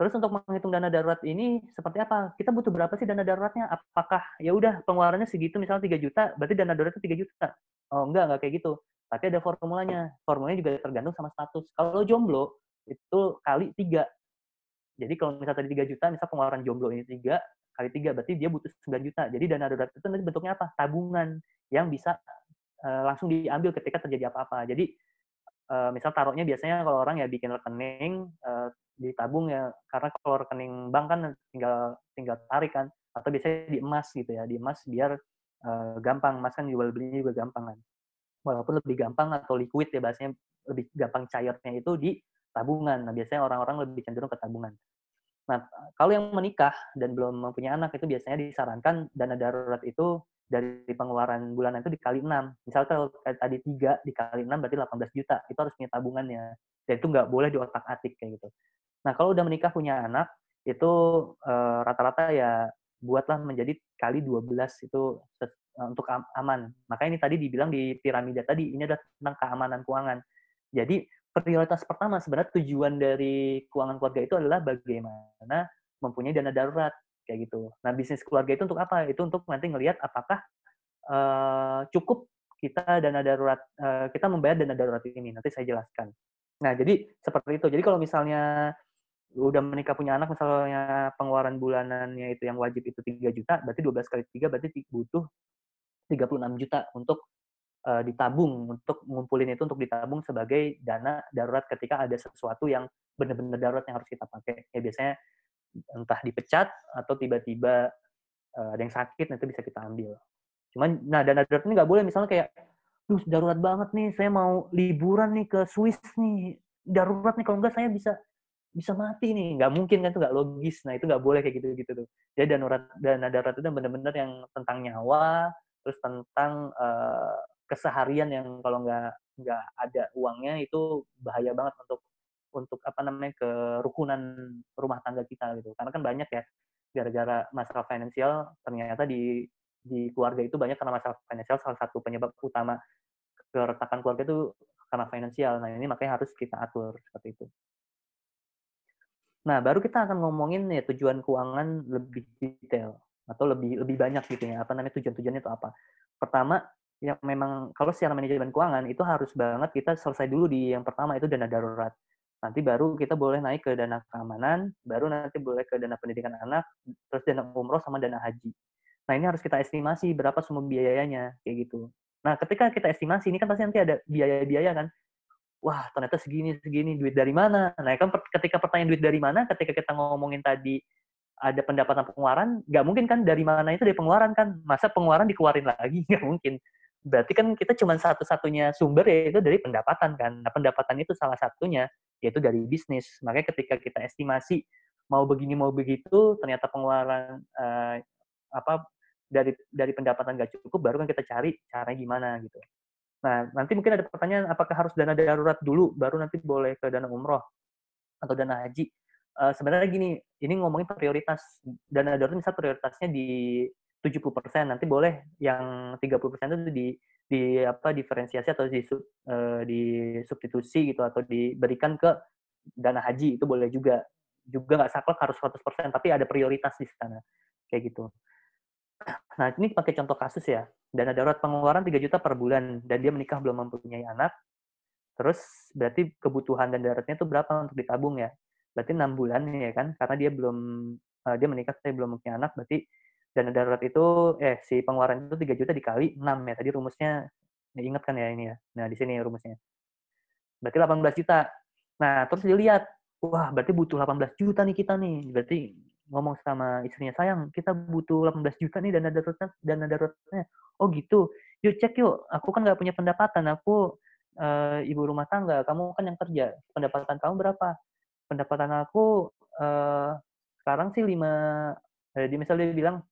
terus untuk menghitung dana darurat ini seperti apa? Kita butuh berapa sih dana daruratnya? Apakah ya udah pengeluarannya segitu, misalnya 3 juta, berarti dana daruratnya 3 juta? Oh, enggak kayak gitu. Tapi ada formulanya. Formulanya juga tergantung sama status. Kalau jomblo, itu kali 3. Jadi kalau misalnya tadi 3 juta, misal pengeluaran jomblo ini 3, kali 3, berarti dia butuh 9 juta. Jadi dana darurat itu nanti bentuknya apa? Tabungan yang bisa langsung diambil ketika terjadi apa-apa. Jadi misal taruhnya biasanya kalau orang ya bikin rekening, ditabung ya, karena kalau rekening bank kan tinggal tinggal tarik kan, atau biasanya di emas gitu ya, di emas biar gampang, emas kan jual belinya juga gampang kan. Walaupun lebih gampang atau liquid ya bahasanya, lebih gampang cairnya itu di tabungan. Nah, biasanya orang-orang lebih cenderung ke tabungan. Nah, kalau yang menikah dan belum mempunyai anak itu biasanya disarankan dana darurat itu dari pengeluaran bulanan itu dikali 6. Misal kalau tadi 3 dikali 6 berarti 18 juta. Itu harus punya tabungannya. Dan itu nggak boleh diotak-atik kayak gitu. Nah, kalau udah menikah punya anak, itu rata-rata ya buatlah menjadi kali 12 itu untuk aman. Makanya ini tadi dibilang di piramida tadi, ini adalah tentang keamanan keuangan. Jadi prioritas pertama sebenarnya tujuan dari keuangan keluarga itu adalah bagaimana mempunyai dana darurat kayak gitu. Nah, bisnis keluarga itu untuk apa? Itu untuk nanti ngelihat apakah cukup kita dana darurat, kita membayar dana darurat ini. Nanti saya jelaskan. Nah, jadi seperti itu. Jadi kalau misalnya udah menikah punya anak, misalnya pengeluaran bulanannya itu yang wajib itu 3 juta, berarti 12 kali 3 berarti butuh 36 juta untuk ditabung, untuk ngumpulin itu untuk ditabung sebagai dana darurat ketika ada sesuatu yang benar-benar darurat yang harus kita pakai. Ya biasanya entah dipecat atau tiba-tiba ada yang sakit, nanti bisa kita ambil. Cuman, nah dana darurat ini nggak boleh misalnya kayak, duh darurat banget nih, saya mau liburan nih ke Swiss nih, darurat nih kalau nggak saya bisa bisa mati nih, nggak mungkin kan, itu nggak logis. Nah itu nggak boleh kayak gitu-gitu tuh. Jadi dana darurat itu benar-benar yang tentang nyawa, terus tentang keseharian yang kalau nggak ada uangnya itu bahaya banget untuk apa namanya, kerukunan rumah tangga kita gitu. Karena kan banyak ya, gara-gara masalah finansial ternyata di keluarga itu banyak karena masalah finansial, salah satu penyebab utama keretakan keluarga itu karena finansial. Nah ini makanya harus kita atur seperti itu. Nah, baru kita akan ngomongin ya tujuan keuangan lebih detail atau lebih lebih banyak gitu ya, apa namanya, tujuan-tujuannya itu apa. Pertama, yang memang kalau secara manajemen keuangan itu harus banget kita selesai dulu di yang pertama itu dana darurat. Nanti baru kita boleh naik ke dana keamanan, baru nanti boleh ke dana pendidikan anak, terus dana umroh sama dana haji. Nah, ini harus kita estimasi berapa semua biayanya, kayak gitu. Nah, ketika kita estimasi, ini kan pasti nanti ada biaya-biaya kan. Wah, ternyata segini segini, duit dari mana? Nah, kan ketika pertanyaan duit dari mana, ketika kita ngomongin tadi ada pendapatan pengeluaran, nggak mungkin kan dari mana itu dari pengeluaran kan. Masa pengeluaran dikeluarin lagi? Nggak mungkin. Berarti kan kita cuma satu-satunya sumber yaitu dari pendapatan kan. Nah, pendapatan itu salah satunya yaitu dari bisnis. Makanya ketika kita estimasi mau begini mau begitu, ternyata pengeluaran apa dari pendapatan nggak cukup, baru kan kita cari caranya gimana gitu. Nah, nanti mungkin ada pertanyaan, apakah harus dana darurat dulu, baru nanti boleh ke dana umroh atau dana haji? Sebenarnya gini, ini ngomongin prioritas. Dana darurat misal prioritasnya di 70%, nanti boleh yang 30% itu diferensiasi atau di substitusi gitu, atau diberikan ke dana haji, itu boleh juga. Juga nggak saklek harus 100%, tapi ada prioritas di sana. Kayak gitu. Nah, ini pakai contoh kasus ya. Dana darurat pengeluaran 3 juta per bulan, dan dia menikah belum mempunyai anak. Terus berarti kebutuhan dan daruratnya itu berapa untuk ditabung ya? Berarti 6 bulan ya kan? Karena dia menikah tapi belum mempunyai anak, berarti dana darurat itu si pengeluaran itu 3 juta dikali 6 ya. Tadi rumusnya ingat kan ya ini ya. Nah, di sini rumusnya. Berarti 18 juta. Nah, terus dilihat, wah berarti butuh 18 juta nih kita nih. Berarti ngomong sama istrinya, sayang kita butuh 18 juta nih dana daruratnya. Oh gitu, yuk cek yuk. Aku kan nggak punya pendapatan, aku ibu rumah tangga, kamu kan yang kerja. Pendapatan kamu berapa? Pendapatan aku sekarang sih misalnya dia bilang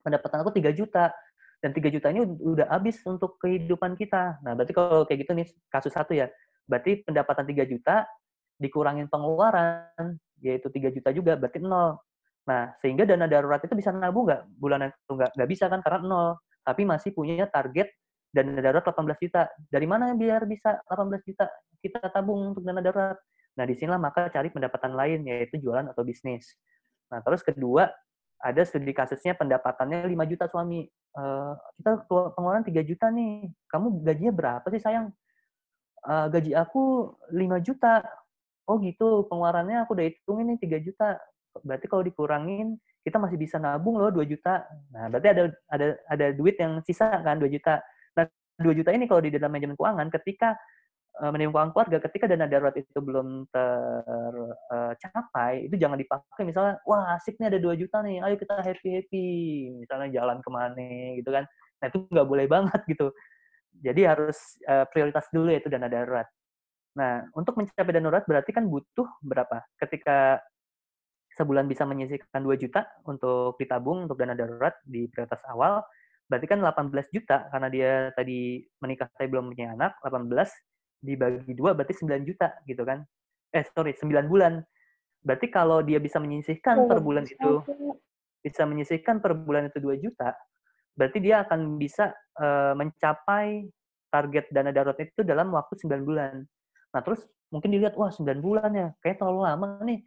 pendapatan aku 3 juta. Dan 3 juta ini udah habis untuk kehidupan kita. Nah, berarti kalau kayak gitu nih, kasus satu ya. Berarti pendapatan 3 juta dikurangin pengeluaran, yaitu 3 juta juga, berarti nol. Nah, sehingga dana darurat itu bisa nabung nggak? Bulanan itu nggak bisa kan, karena nol. Tapi masih punya target dana darurat 18 juta. Dari mana biar bisa 18 juta kita tabung untuk dana darurat? Nah, disinilah maka cari pendapatan lain, yaitu jualan atau bisnis. Nah, terus kedua, ada studi kasusnya pendapatannya 5 juta suami. Kita pengeluaran 3 juta nih. Kamu gajinya berapa sih sayang? Gaji aku 5 juta. Oh gitu, pengeluarannya aku udah hitungin nih 3 juta. Berarti kalau dikurangin, kita masih bisa nabung loh 2 juta. Nah, berarti ada duit yang sisa kan 2 juta. Nah, 2 juta ini kalau di dalam manajemen keuangan, ketika manajemen keuangan keluarga, ketika dana darurat itu belum tercapai, itu jangan dipakai misalnya, wah asik nih ada 2 juta nih, ayo kita happy-happy. Misalnya jalan kemana gitu kan. Nah, itu nggak boleh banget gitu. Jadi harus prioritas dulu yaitu dana darurat. Nah, untuk mencapai dana darurat berarti kan butuh berapa? Ketika sebulan bisa menyisihkan 2 juta untuk ditabung untuk dana darurat di prioritas awal, berarti kan 18 juta karena dia tadi menikah tapi belum punya anak, 18 dibagi 2 berarti 9 juta gitu kan. 9 bulan. Berarti kalau dia bisa menyisihkan per bulan itu 2 juta, berarti dia akan bisa mencapai target dana darurat itu dalam waktu 9 bulan. Nah, terus mungkin dilihat, wah 9 bulan ya, kayaknya terlalu lama nih.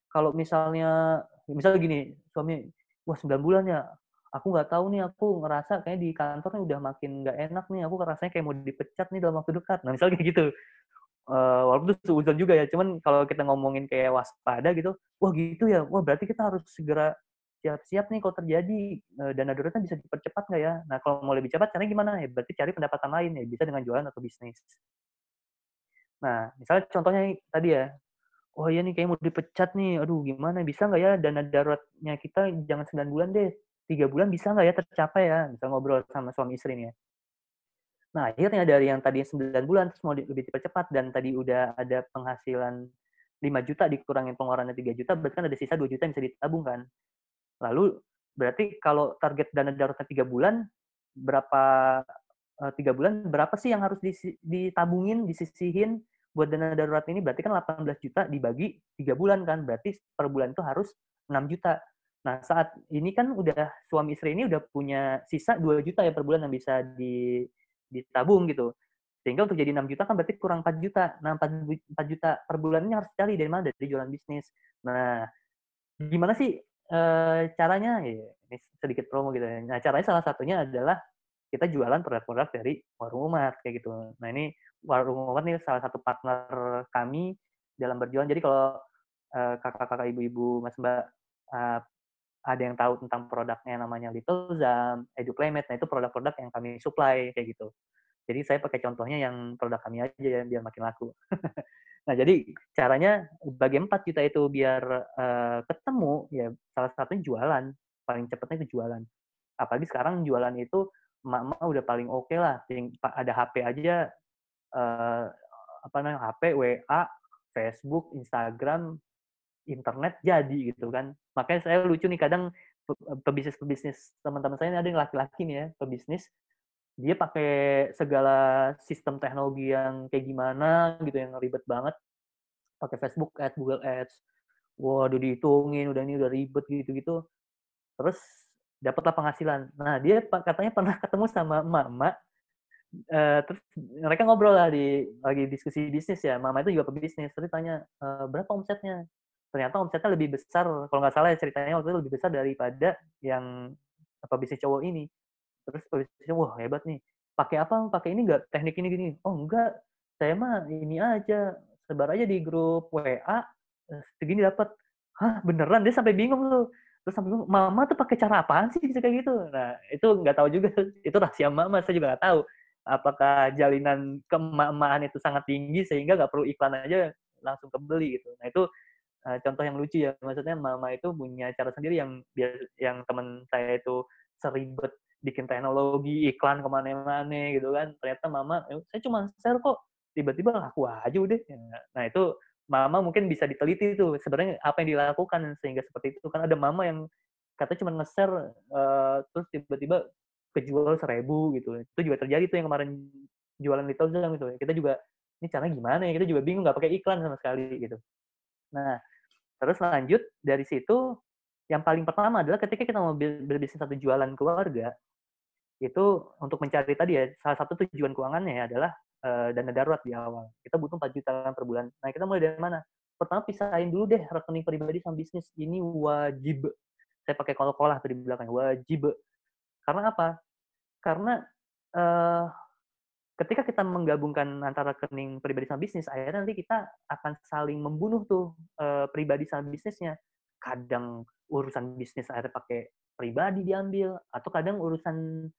Kalau misalnya gini, suami, wah 9 bulan ya, aku nggak tahu nih, aku ngerasa kayak di kantornya udah makin nggak enak nih, aku rasanya kayak mau dipecat nih dalam waktu dekat. Nah, misalnya kayak gitu. Walaupun itu seuzon juga ya, cuman kalau kita ngomongin kayak waspada gitu, wah gitu ya, wah berarti kita harus segera siap-siap nih kalau terjadi dana daruratnya bisa dipercepat nggak ya? Nah, kalau mau lebih cepat caranya gimana ya? Berarti cari pendapatan lain ya, bisa dengan jualan atau bisnis. Nah, misalnya contohnya tadi ya, oh iya nih kayak mau dipecat nih, aduh gimana, bisa nggak ya dana daruratnya kita jangan 9 bulan deh, 3 bulan bisa nggak ya tercapai ya? Misal ngobrol sama suami istri nih ya. Nah, akhirnya dari yang tadi 9 bulan terus mau lebih dipercepat dan tadi udah ada penghasilan 5 juta dikurangin pengeluarannya 3 juta, berarti kan ada sisa 2 juta yang bisa ditabung kan. Lalu berarti kalau target dana daruratnya 3 bulan, berapa 3 bulan berapa sih yang harus ditabungin, disisihin buat dana darurat ini? Berarti kan 18 juta dibagi 3 bulan kan, berarti per bulan itu harus 6 juta. Nah, saat ini kan udah suami istri ini udah punya sisa 2 juta ya per bulan yang bisa ditabung gitu. Sehingga untuk jadi 6 juta kan berarti kurang 4 juta. Nah, 4 juta per bulan ini harus cari dari mana? Dari jualan bisnis. Nah, gimana sih caranya? Ya, ini sedikit promo gitu ya. Nah, caranya salah satunya adalah kita jualan produk-produk dari Warung Umat kayak gitu. Nah, ini Warung Umat nih salah satu partner kami dalam berjualan. Jadi kalau kakak-kakak, ibu-ibu, Mas Mbak ada yang tahu tentang produknya namanya Littlezam, EduPlaymate, nah itu produk-produk yang kami supply kayak gitu. Jadi saya pakai contohnya yang produk kami aja ya biar makin laku. Nah, jadi caranya bagi 4 juta itu biar ketemu ya salah satunya jualan. Paling cepatnya itu jualan. Apalagi sekarang jualan itu emak-emak udah paling oke lah. Ada HP aja eh, apa namanya HP, WA, Facebook, Instagram, internet jadi gitu kan. Makanya saya lucu nih kadang pebisnis teman-teman saya ini ada yang laki-laki nih ya, pebisnis dia pakai segala sistem teknologi yang kayak gimana gitu yang ribet banget, pakai Facebook Ads, Google Ads. Waduh dihitungin, udah ini udah ribet gitu-gitu. Terus dapatlah penghasilan. Nah, dia katanya pernah ketemu sama emak-emak, terus mereka ngobrol lah lagi diskusi bisnis ya. Mama itu juga pebisnis. Terus tanya, berapa omsetnya? Ternyata omsetnya lebih besar, kalau nggak salah ya ceritanya waktu itu lebih besar daripada yang pebisnis cowok ini. Terus pebisnisnya, wah hebat nih. Pakai apa? Pakai ini nggak? Teknik ini gini? Oh enggak, saya mah ini aja, sebar aja di grup WA, segini dapat. Hah beneran? Dia sampai bingung tuh. Terus sampai bingung, mama tuh pakai cara apaan sih bisa kayak gitu? Nah itu nggak tahu juga, itu rahasia mama, saya juga nggak tahu. Apakah jalinan keemak-emakan itu sangat tinggi sehingga nggak perlu iklan aja langsung kebeli gitu. Nah itu contoh yang lucu ya, maksudnya mama itu punya cara sendiri yang teman saya itu seribet bikin teknologi iklan kemana-mana gitu kan, ternyata mama saya cuma share kok, tiba-tiba laku aja udah. Nah itu mama mungkin bisa diteliti tuh sebenarnya apa yang dilakukan sehingga seperti itu kan. Ada mama yang katanya cuma nge-share terus tiba-tiba kejual 1.000 gitu, itu juga terjadi tuh yang kemarin jualan Little Zam gitu. Kita juga ini caranya gimana ya, kita juga bingung nggak pakai iklan sama sekali gitu. Nah terus lanjut dari situ, yang paling pertama adalah ketika kita mau berbisnis atau jualan keluarga, itu untuk mencari tadi ya, salah satu tujuan keuangannya adalah dana darurat di awal. Kita butuh 4 juta per bulan. Nah, kita mulai dari mana? Pertama pisahin dulu deh rekening pribadi sama bisnis. Ini wajib. Saya pakai kol-kolah tadi di belakang, wajib. Karena apa? Karena eh, ketika kita menggabungkan antara rekening pribadi sama bisnis, akhirnya nanti kita akan saling membunuh tuh pribadi sama bisnisnya. Kadang urusan bisnis akhirnya pakai pribadi diambil, atau kadang urusan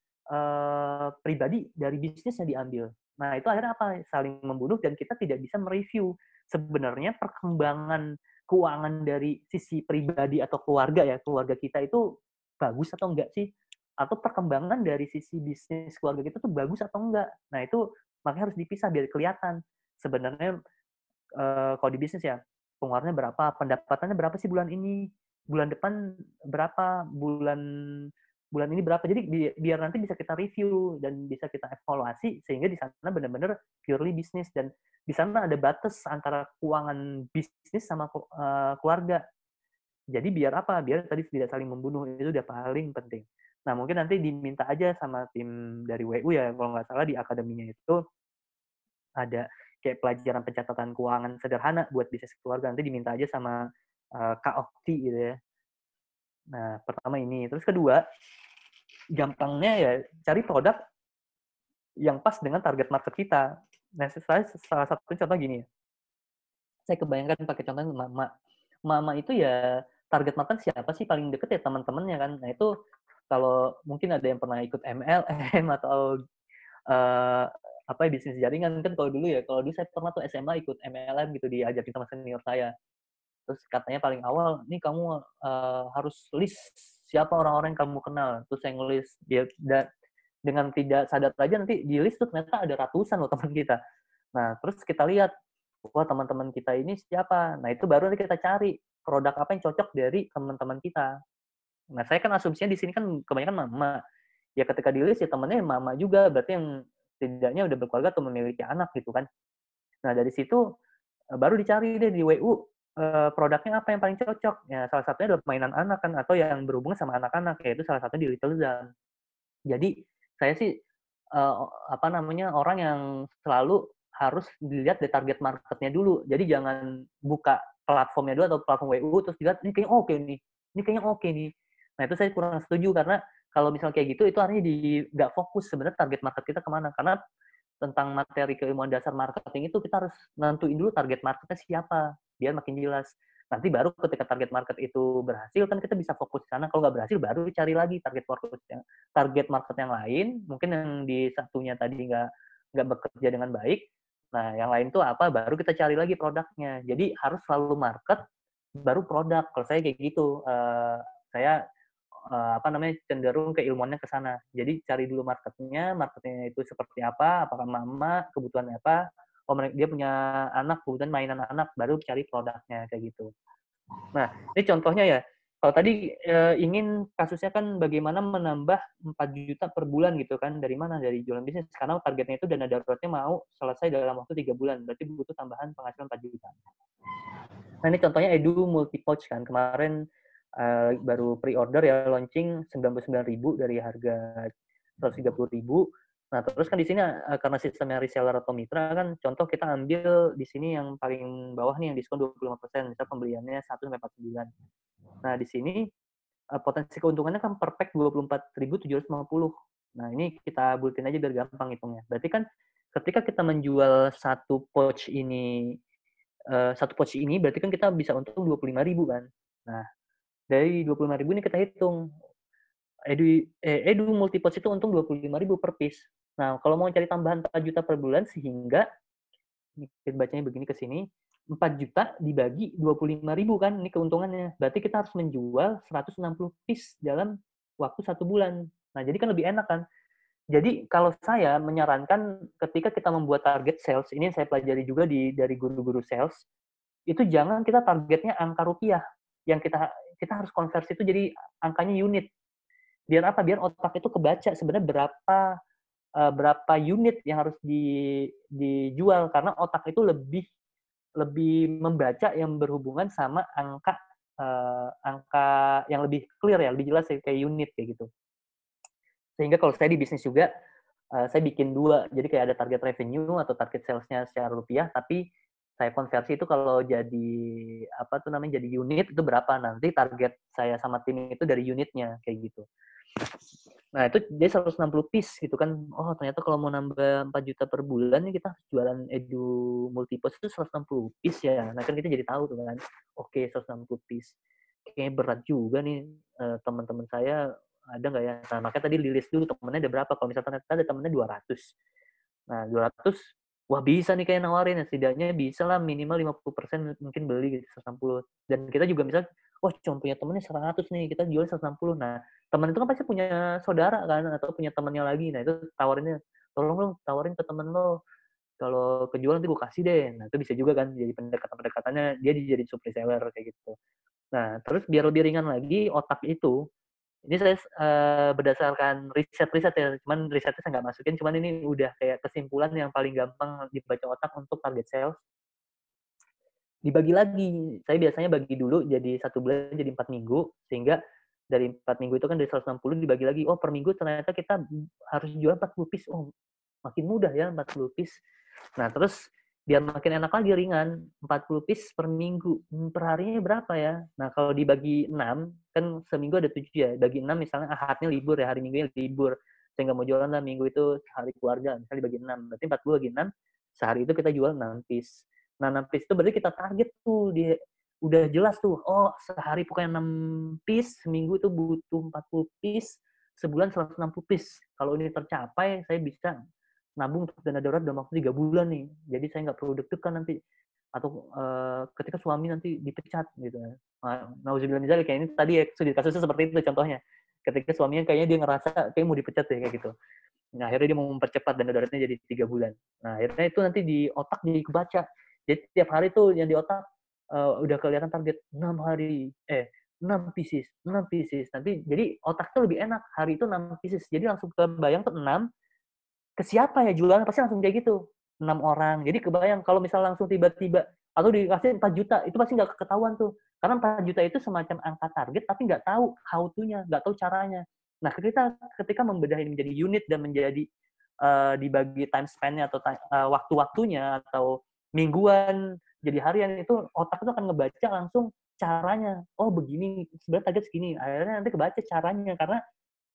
pribadi dari bisnisnya diambil. Nah itu akhirnya apa? Saling membunuh dan kita tidak bisa mereview sebenarnya perkembangan keuangan dari sisi pribadi atau keluarga ya, keluarga kita itu bagus atau enggak sih? Atau perkembangan dari sisi bisnis keluarga kita tuh bagus atau enggak. Nah itu makanya harus dipisah biar kelihatan sebenarnya kalau di bisnis ya pengeluarannya berapa, pendapatannya berapa sih bulan ini, bulan depan berapa, bulan bulan ini berapa. Jadi biar nanti bisa kita review dan bisa kita evaluasi sehingga di sana benar-benar purely bisnis dan di sana ada batas antara keuangan bisnis sama keluarga. Jadi biar apa? Biar tadi tidak saling membunuh, itu udah paling penting. Nah, mungkin nanti diminta aja sama tim dari WU ya, kalau nggak salah di akademinya itu ada kayak pelajaran pencatatan keuangan sederhana buat bisnis keluarga. Nanti diminta aja sama Kak Okti gitu ya. Nah, pertama ini. Terus kedua, gampangnya ya cari produk yang pas dengan target market kita. Nah, salah satu contoh gini ya. Saya kebayangkan pakai contohnya mama. Mama itu ya target market siapa sih paling deket ya teman-temannya kan. Nah itu kalau mungkin ada yang pernah ikut MLM atau uh, apa ya, bisnis jaringan kan kalau dulu ya. Kalau dulu saya pernah tuh SMA ikut MLM gitu diajakin sama senior saya. Terus katanya paling awal, nih kamu harus list siapa orang-orang yang kamu kenal. Terus saya ngelis dia dengan tidak sadar aja nanti di list tuh ternyata ada ratusan loh teman kita. Nah, terus kita lihat, wah teman-teman kita ini siapa? Nah, itu baru nanti kita cari produk apa yang cocok dari teman-teman kita. Nah, saya kan asumsinya di sini kan kebanyakan mama. Ya ketika di list ya temennya mama juga, berarti yang setidaknya udah berkeluarga atau memiliki anak gitu kan. Nah, dari situ baru dicari deh di WU produknya apa yang paling cocok. Ya, salah satunya adalah mainan anak kan, atau yang berhubungan sama anak-anak, yaitu salah satunya di Little Zam. Jadi saya sih apa namanya orang yang selalu harus dilihat dari target marketnya dulu. Jadi jangan buka platformnya dulu atau platform WU terus dilihat ini kayaknya oke nih, ini kayaknya oke nih. Nah itu saya kurang setuju karena kalau misalnya kayak gitu itu artinya nggak fokus sebenarnya target market kita kemana. Karena tentang materi keilmuan dasar marketing itu kita harus nentuin dulu target marketnya siapa biar makin jelas. Nanti baru ketika target market itu berhasil, kan kita bisa fokus ke sana. Kalau nggak berhasil, baru cari lagi target market yang lain. Mungkin yang di satunya tadi nggak bekerja dengan baik. Nah, yang lain tuh apa? Baru kita cari lagi produknya. Jadi harus selalu market, baru produk. Kalau saya kayak gitu, saya apa namanya, cenderung keilmuannya ke sana. Jadi cari dulu marketnya itu seperti apa, apakah mama, kebutuhannya apa, oh dia punya anak, kebutuhan mainan anak, baru cari produknya, kayak gitu. Nah, ini contohnya ya, kalau tadi ingin kasusnya kan bagaimana menambah 4 juta per bulan gitu kan, dari mana? Dari jualan bisnis, karena targetnya itu dana daruratnya mau selesai dalam waktu 3 bulan, berarti butuh tambahan penghasilan 4 juta. Nah, ini contohnya Edu Multi Pouch kan, kemarin baru pre-order ya, launching 99.000 dari harga 130.000. Nah, terus kan di sini karena sistemnya reseller atau mitra kan, contoh kita ambil di sini yang paling bawah nih yang diskon 25%, misal pembeliannya 1-49. Nah, di sini potensi keuntungannya kan per pack 24.750. Nah, ini kita bulatin aja biar gampang hitungnya. Berarti kan ketika kita menjual satu pouch ini berarti kan kita bisa untung 25.000 kan. Nah, dari 25.000 ini kita hitung Edu multi pouch itu untung 25.000 per piece. Nah, kalau mau cari tambahan 4 juta per bulan, sehingga ini bacanya begini ke sini, 4 juta dibagi 25.000 kan, ini keuntungannya. Berarti kita harus menjual 160 piece dalam waktu 1 bulan. Nah, jadi kan lebih enak kan. Jadi kalau saya menyarankan ketika kita membuat target sales, ini saya pelajari juga dari guru-guru sales, itu jangan kita targetnya angka rupiah. Yang kita harus konversi itu jadi angkanya unit. Biar apa? Biar otak itu kebaca sebenarnya berapa unit yang harus dijual, karena otak itu lebih lebih membaca yang berhubungan sama angka yang lebih clear ya, lebih jelas ya, kayak unit kayak gitu. Sehingga kalau saya di bisnis juga, saya bikin dua, jadi kayak ada target revenue atau target salesnya secara rupiah, tapi saya konversi itu kalau jadi apa tuh namanya, jadi unit itu berapa, nanti target saya sama tim itu dari unitnya kayak gitu. Nah, itu dia 160 piece gitu kan. Oh, ternyata kalau mau nambah 4 juta per bulan nih, kita jualan Edu Multipos itu 160 piece ya. Nah, kan kita jadi tahu tuh kan. Oke, 160 piece. Kayaknya berat juga nih, teman-teman saya ada nggak ya? Nah, makanya tadi di list dulu temennya ada berapa. Kalau misalkan ada temennya 200. Nah, 200, wah bisa nih kayak nawarin ya. Setidaknya bisa lah minimal 50% mungkin beli gitu, 160. Dan kita juga misal, wah cuma punya temennya 100 nih, kita jual 160. Nah, teman itu kan pasti punya saudara kan, atau punya temannya lagi. Nah, itu tawarinnya, tolong dong tawarin ke temen lo. Kalau kejual nanti gue kasih deh. Nah, itu bisa juga kan, jadi pendekatan-pendekatannya dia dijadiin supply seller kayak gitu. Nah, terus biar lebih ringan lagi, otak itu, ini saya berdasarkan riset-riset ya, cuman risetnya saya nggak masukin, cuman ini udah kayak kesimpulan yang paling gampang dibaca otak untuk target sales. Dibagi lagi, saya biasanya bagi dulu jadi 1 bulan jadi 4 minggu, sehingga dari 4 minggu itu kan dari 160 dibagi lagi, oh per minggu ternyata kita harus jual 40 piece, oh makin mudah ya 40 piece. Nah, terus biar makin enak lagi, ringan, 40 piece per minggu, per harinya berapa ya? Nah, kalau dibagi 6, kan seminggu ada 7 ya, bagi 6 misalnya ahadnya libur ya, hari minggunya libur, saya nggak mau jualan lah, minggu itu hari keluarga, misalnya dibagi 6, berarti 40 bagi 6, sehari itu kita jual 6 piece. Nah, 6 piece itu berarti kita target tuh, udah jelas tuh, oh sehari pokoknya 6 piece, seminggu itu butuh 40 piece, sebulan 160 piece. Kalau ini tercapai, saya bisa nabung untuk dana darurat dalam waktu 3 bulan nih. Jadi saya nggak perlu deg-degan nanti. Atau ketika suami nanti dipecat gitu. Nauzubillah min dzalik, kayak ini tadi ya, kasusnya seperti itu contohnya. Ketika suaminya kayaknya dia ngerasa kayak mau dipecat ya kayak gitu. Nah, akhirnya dia mau mempercepat dana daruratnya jadi 3 bulan. Nah, akhirnya itu nanti di otak jadi kebaca. Jadi tiap hari tuh yang di otak udah kelihatan target 6 hari, 6 pieces, 6 pieces. Nanti jadi otak tuh lebih enak, hari itu 6 pieces. Jadi langsung kebayang tuh 6, ke siapa ya jualan, pasti langsung kayak gitu, 6 orang. Jadi kebayang kalau misal langsung tiba-tiba atau dikasih 4 juta, itu pasti nggak ketahuan tuh. Karena 4 juta itu semacam angka target, tapi nggak tahu how to-nya, nggak tahu caranya. Nah, ketika membedah ini menjadi unit dan menjadi dibagi time span-nya atau waktu-waktunya atau mingguan jadi harian, itu otak itu akan ngebaca langsung caranya. Oh begini, sebenarnya target segini. Akhirnya nanti kebaca caranya, karena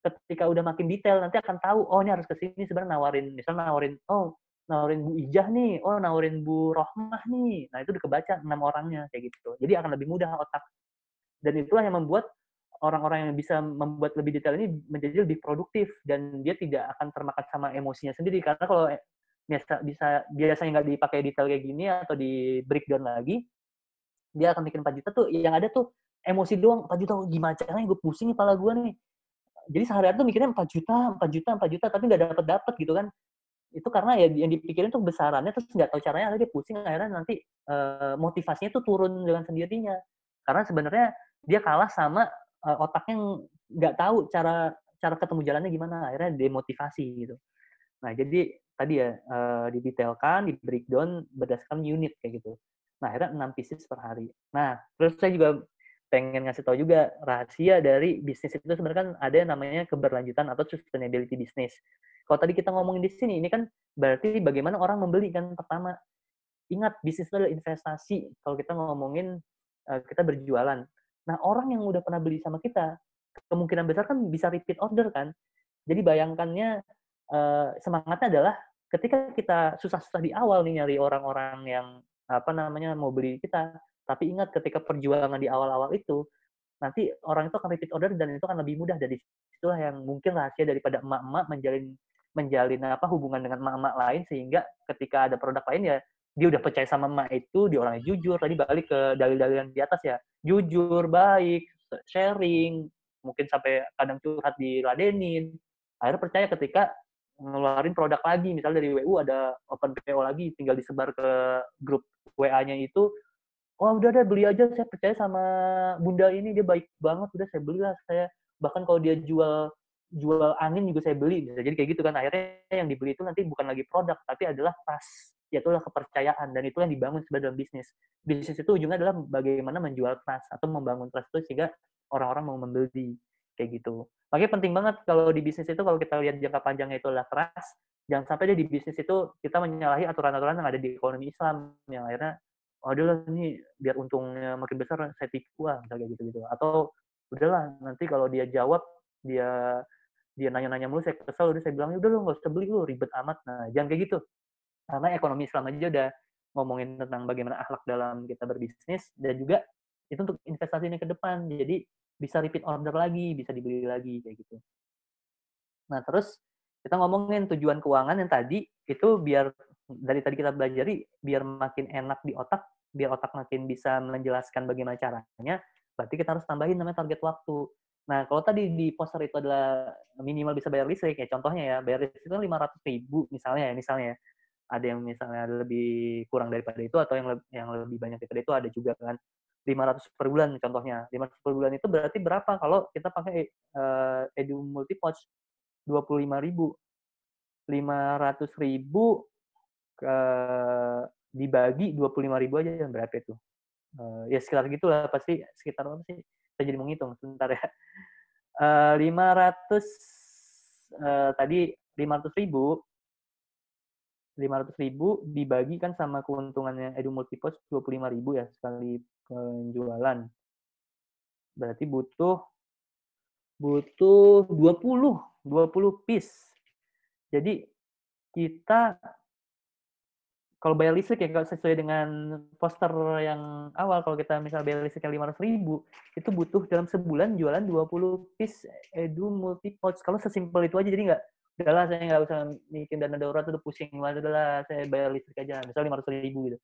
ketika udah makin detail nanti akan tahu, oh ini harus ke sini sebenarnya nawarin, misalnya nawarin, oh nawarin Bu Ijah nih, oh nawarin Bu Rohmah nih. Nah, itu udah kebaca 6 orangnya kayak gitu. Jadi akan lebih mudah otak. Dan itulah yang membuat orang-orang yang bisa membuat lebih detail ini menjadi lebih produktif dan dia tidak akan termakan sama emosinya sendiri. Karena kalau biasanya nggak dipakai detail kayak gini atau di breakdown lagi, dia akan bikin 4 juta tuh yang ada tuh emosi doang. 4 juta gimana caranya, gue pusing nih kepala gue nih. Jadi sehari-hari tuh mikirnya 4 juta, 4 juta, 4 juta, tapi nggak dapet-dapet gitu kan. Itu karena ya yang dipikirin tuh besarannya, terus nggak tahu caranya, akhirnya dia pusing, akhirnya nanti motivasinya tuh turun dengan sendirinya. Karena sebenarnya dia kalah sama otak yang nggak tahu cara cara ketemu jalannya gimana, akhirnya demotivasi gitu. Nah, jadi tadi ya didetailkan, di breakdown berdasarkan unit kayak gitu. Nah, akhirnya 6 pieces per hari. Nah, terus saya juga pengen ngasih tahu juga rahasia dari bisnis itu sebenarnya kan ada yang namanya keberlanjutan atau sustainability business. Kalau tadi kita ngomongin di sini, ini kan berarti bagaimana orang membeli kan pertama. Ingat, bisnis itu adalah investasi. Kalau kita ngomongin kita berjualan. Nah, orang yang udah pernah beli sama kita, kemungkinan besar kan bisa repeat order kan. Jadi bayangkannya semangatnya adalah ketika kita susah-susah di awal nih nyari orang-orang yang apa namanya mau beli kita, tapi ingat ketika perjuangan di awal-awal itu nanti orang itu akan repeat order dan itu akan lebih mudah. Dari situlah yang mungkin rahasia daripada emak-emak menjalin menjalin apa hubungan dengan emak-emak lain sehingga ketika ada produk lain ya dia udah percaya sama emak itu, dia orangnya jujur. Tadi balik ke dalil-dalil yang di atas ya, jujur, baik, sharing, mungkin sampai kadang curhat diladenin. Akhirnya percaya ketika ngeluarin produk lagi, misalnya dari WU ada open PO lagi, tinggal disebar ke grup WA-nya itu, oh udah deh beli aja, saya percaya sama bunda ini, dia baik banget, udah saya belilah saya. Bahkan kalau dia jual jual angin juga saya beli. Bisa jadi kayak gitu kan. Akhirnya yang dibeli itu nanti bukan lagi produk, tapi adalah trust. Yaitu kepercayaan. Dan itu yang dibangun sebenarnya dalam bisnis. Bisnis itu ujungnya adalah bagaimana menjual trust atau membangun trust itu sehingga orang-orang mau membeli. Kayak gitu. Makanya penting banget kalau di bisnis itu, kalau kita lihat jangka panjangnya itu adalah trust, jangan sampai di bisnis itu kita menyalahi aturan-aturan yang ada di ekonomi Islam yang akhirnya oh udahlah nih biar untungnya makin besar saya tipu misalnya gitu-gitu. Atau udahlah nanti kalau dia jawab dia dia nanya-nanya mulu saya kesel, udah saya bilang udah lu nggak usah beli lu ribet amat. Nah jangan kayak gitu, karena ekonomi Islam aja udah ngomongin tentang bagaimana akhlak dalam kita berbisnis dan juga itu untuk investasi ini ke depan, jadi bisa repeat order lagi, bisa dibeli lagi kayak gitu. Nah terus kita ngomongin tujuan keuangan yang tadi itu biar dari tadi kita pelajari biar makin enak di otak, biar otak makin bisa menjelaskan bagaimana caranya, berarti kita harus tambahin namanya target waktu. Nah, kalau tadi di poster itu adalah minimal bisa bayar listrik, ya contohnya ya, bayar listrik itu 500.000 misalnya ya. Ada yang misalnya lebih kurang daripada itu atau yang lebih banyak daripada itu ada juga kan. 500 per bulan contohnya. 500 per bulan itu berarti berapa kalau kita pakai Edu Multipouch 25.000. 500.000 dibagi 25.000 aja berapa itu? Ya sekitar gitulah pasti sekitar apa sih? Saya jadi mau ngitung sebentar ya. 500 tadi 500.000 dibagi kan sama keuntungannya Edu Multipos 25.000 ya sekali penjualan. Berarti butuh butuh 20 piece. Jadi kita kalau bayar listrik ya kalau sesuai dengan poster yang awal, kalau kita misal bayar listrik 500.000 itu butuh dalam sebulan jualan 20 piece Edu Multipouch. Kalau sesimpel itu aja, jadi nggak udahlah saya nggak usah bikin dana darurat udah pusing banget, udahlah saya bayar listrik aja misal 500.000 gitu.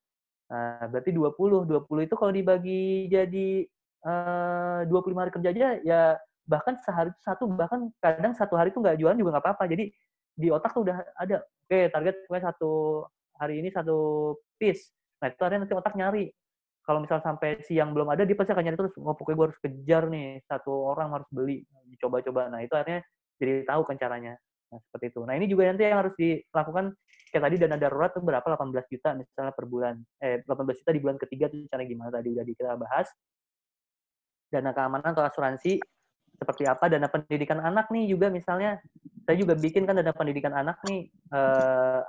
Nah berarti 20 itu kalau dibagi jadi 25 hari kerja aja ya bahkan sehari itu satu, bahkan kadang satu hari itu nggak jualan juga nggak apa-apa. Jadi di otak tuh udah ada, oke target gue satu hari ini satu piece. Nah itu hari nanti otak nyari. Kalau misal sampai siang belum ada, dia pasti akan nyari terus. Oh, pokoknya gue harus kejar nih, satu orang harus beli, dicoba-coba. Nah itu akhirnya jadi tahu kan caranya. Nah seperti itu. Nah ini juga nanti yang harus dilakukan, kayak tadi dana darurat itu berapa? 18 juta misalnya per bulan. 18 juta di bulan ketiga tuh cara gimana tadi udah kita bahas. Dana keamanan atau asuransi seperti apa, dana pendidikan anak nih juga misalnya saya juga bikin kan dana pendidikan anak nih,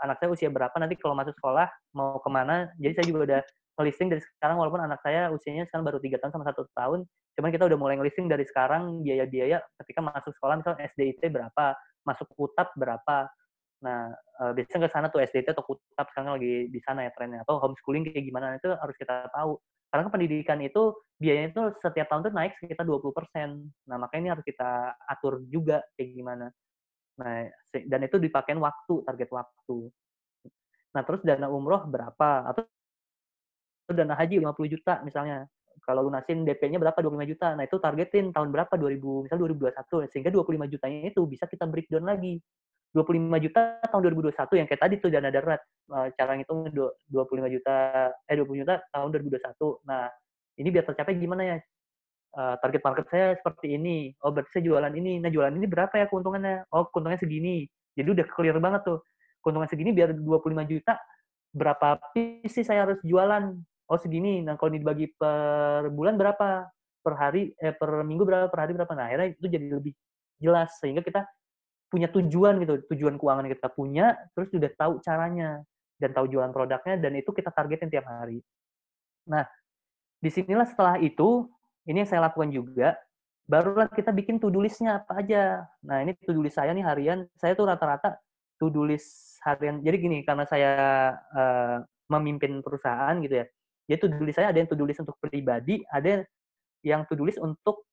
anak saya usia berapa nanti kalau masuk sekolah mau kemana, jadi saya juga udah ngelisting dari sekarang walaupun anak saya usianya sekarang baru 3 tahun sama 1 tahun, cuman kita udah mulai ngelisting dari sekarang biaya-biaya ketika masuk sekolah, misalnya SDIT berapa, masuk UTAP berapa, Nah, biasanya ke sana tuh SDT atau Kutab sekarang lagi di sana ya trennya, atau homeschooling kayak gimana itu harus kita tahu. Karena kan pendidikan itu biayanya itu setiap tahun tuh naik sekitar 20%. Nah, makanya ini harus kita atur juga kayak gimana. Nah, dan itu dipakein waktu, target waktu. Nah, terus dana umroh berapa? Atau dana haji 50 juta misalnya. Kalau lunasin DP-nya berapa? 25 juta. Nah, itu targetin tahun berapa? 2000, misal 2021. Sehingga 25 jutanya itu bisa kita breakdown lagi. 25 juta tahun 2021 yang kayak tadi tuh dana darurat. Cara ngitung 25 juta, 20 juta tahun 2021. Nah, ini biar tercapai gimana ya? Target market saya seperti ini. Oh, berarti saya jualan ini. Nah, jualan ini berapa ya keuntungannya? Oh, keuntungannya segini. Jadi udah clear banget tuh. Keuntungan segini biar 25 juta, berapa piece sih saya harus jualan? Oh, segini. Nah, kalau dibagi per bulan berapa? Per hari, per minggu berapa? Per hari berapa? Nah, akhirnya itu jadi lebih jelas. Sehingga kita punya tujuan gitu. Tujuan keuangan yang kita punya, terus udah tahu caranya. Dan tahu jualan produknya, dan itu kita targetin tiap hari. Nah, disinilah setelah itu, ini yang saya lakukan juga, barulah kita bikin to-do list-nya apa aja. Nah, ini to-do list saya nih harian, saya tuh rata-rata to-do list harian. Jadi gini, karena saya memimpin perusahaan gitu ya, jadi to-do list saya ada yang to-do list untuk pribadi, ada yang to-do list untuk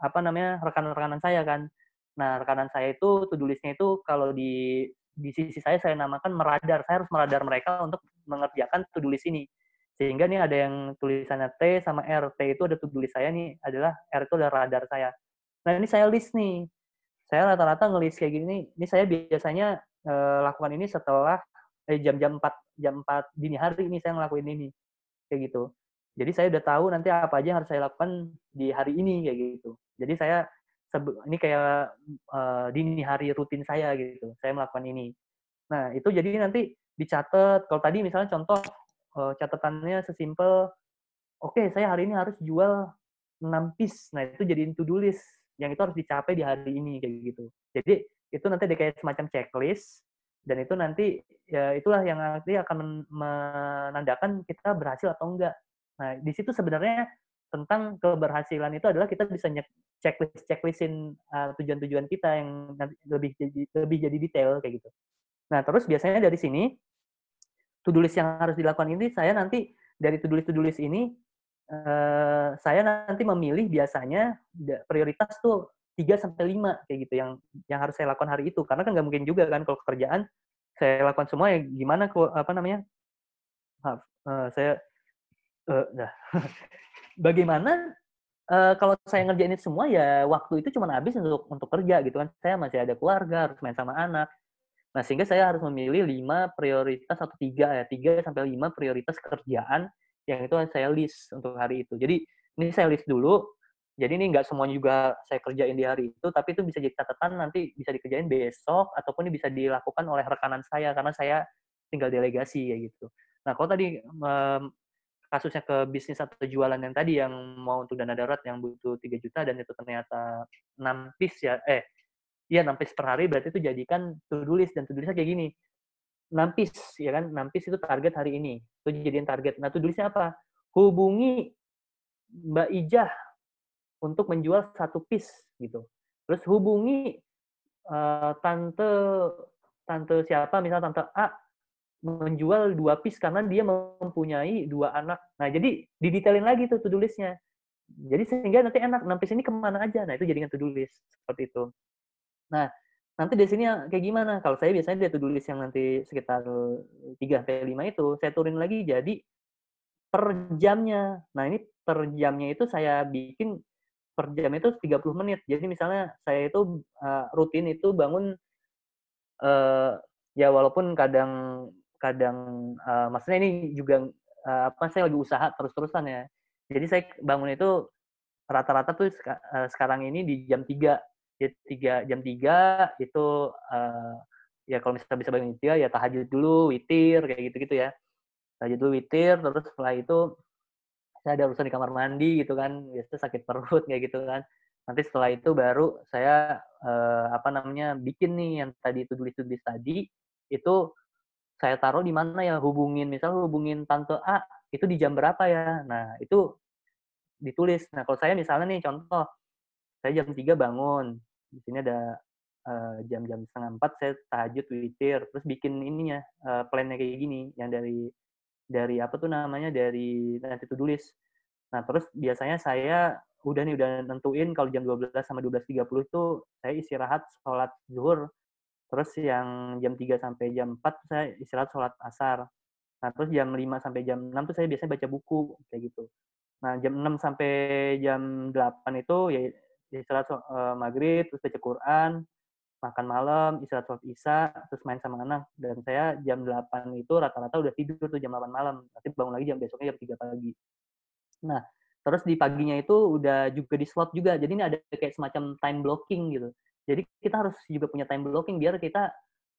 apa namanya rekan-rekanan saya kan. Nah, rekanan saya itu to-do list-nya itu kalau di sisi saya namakan meradar. Saya harus meradar mereka untuk mengerjakan to-do list ini. Sehingga nih ada yang tulisannya T sama R. T itu ada to-do list saya nih adalah R itu adalah radar saya. Nah, ini saya list nih. Saya rata-rata ngelis kayak gini. Ini saya biasanya lakukan ini setelah jam-jam 4 dini hari ini saya ngelakuin ini kayak gitu. Jadi saya udah tahu nanti apa aja yang harus saya lakukan di hari ini kayak gitu. Jadi saya ini kayak dini hari rutin saya gitu. Saya melakukan ini. Nah, itu jadi nanti dicatat. Kalau tadi misalnya contoh catatannya sesimpel, oke, saya hari ini harus jual 6 piece. Nah, itu jadiin to-do list. Yang itu harus dicapai di hari ini kayak gitu. Jadi itu nanti ada kayak semacam checklist, dan itu nanti ya itulah yang nanti akan menandakan kita berhasil atau enggak. Nah, di situ sebenarnya tentang keberhasilan itu adalah kita bisa checklistin tujuan-tujuan kita yang nanti lebih jadi detail kayak gitu. Nah, terus biasanya dari sini to-do list yang harus dilakukan ini saya nanti dari to-do list ini saya nanti memilih biasanya prioritas tuh 3 sampai 5 kayak gitu yang harus saya lakukan hari itu. Karena kan nggak mungkin juga kan kalau kerjaan saya lakukan semua ya gimana apa namanya? Maaf, saya nah, bagaimana kalau saya ngerjain itu semua ya waktu itu cuma habis untuk kerja gitu kan. Saya masih ada keluarga, harus main sama anak. Nah, sehingga saya harus memilih 5 prioritas atau 3 ya, 3 sampai 5 prioritas kerjaan yang itu saya list untuk hari itu. Jadi, ini saya list dulu, jadi ini nggak semuanya juga saya kerjain di hari itu, tapi itu bisa jadi catatan nanti bisa dikerjain besok, ataupun ini bisa dilakukan oleh rekanan saya, karena saya tinggal delegasi ya gitu. Nah, kalau tadi kasusnya ke bisnis atau jualan yang tadi yang mau untuk dana darurat yang butuh 3 juta dan itu ternyata 6 piece ya, iya 6 piece per hari berarti itu jadikan to-do list dan to-do list-nya kayak gini. 6 piece ya kan, 6 piece itu target hari ini. Itu jadiin target. Nah, to-do list-nya apa? Hubungi Mbak Ijah untuk menjual 1 piece gitu. Terus hubungi tante tante siapa, misal tante A menjual 2 piece karena dia mempunyai 2 anak. Nah, jadi didetailin lagi tuh to-do list-nya. Jadi sehingga nanti enak, 6 piece ini kemana aja. Nah, itu jadikan to-do list seperti itu. Nah, nanti di sini kayak gimana? Kalau saya biasanya dari to-do list yang nanti sekitar 3 sampai 5 itu, saya turunin lagi jadi per jamnya. Nah, ini per jamnya itu saya bikin per jam itu 30 menit. Jadi misalnya saya itu rutin itu bangun ya walaupun kadang kadang maksudnya ini juga apa saya lagi usaha terus-terusan ya. Jadi saya bangun itu rata-rata tuh sekarang ini di jam 3. Ya, jam 3 itu ya kalau misalnya bisa bangun 3 ya tahajud dulu, witir kayak gitu-gitu ya. Tahajud dulu, witir, terus setelah itu saya ada urusan di kamar mandi gitu kan, biasanya sakit perut kayak gitu kan. Nanti setelah itu baru saya apa namanya bikin nih yang tadi to-do list tadi itu saya taruh di mana ya, hubungin tante A itu di jam berapa ya. Nah, itu ditulis. Nah, kalau saya misalnya nih contoh, saya jam 3 bangun. Di sini ada jam-jam 3:30 saya tahajud, witir, terus bikin ininya, plan-nya kayak gini, yang dari apa tuh namanya, dari nanti to do list. Nah, terus biasanya saya udah nentuin kalau jam 12 sama 12.30 tuh saya istirahat sholat zuhur, terus yang jam 3 sampai jam 4 tuh saya istirahat sholat asar. Nah, terus jam 5 sampai jam 6 tuh saya biasanya baca buku, kayak gitu. Nah, jam 6 sampai jam 8 itu ya istirahat maghrib, terus baca Quran, makan malam, istirahat sholat isya, terus main sama anak. Dan saya jam 8 itu rata-rata udah tidur tuh jam 8 malam. Nanti bangun lagi besoknya jam 3 pagi. Nah, terus di paginya itu udah juga di-slot juga. Jadi ini ada kayak semacam time blocking gitu. Jadi kita harus juga punya time blocking biar kita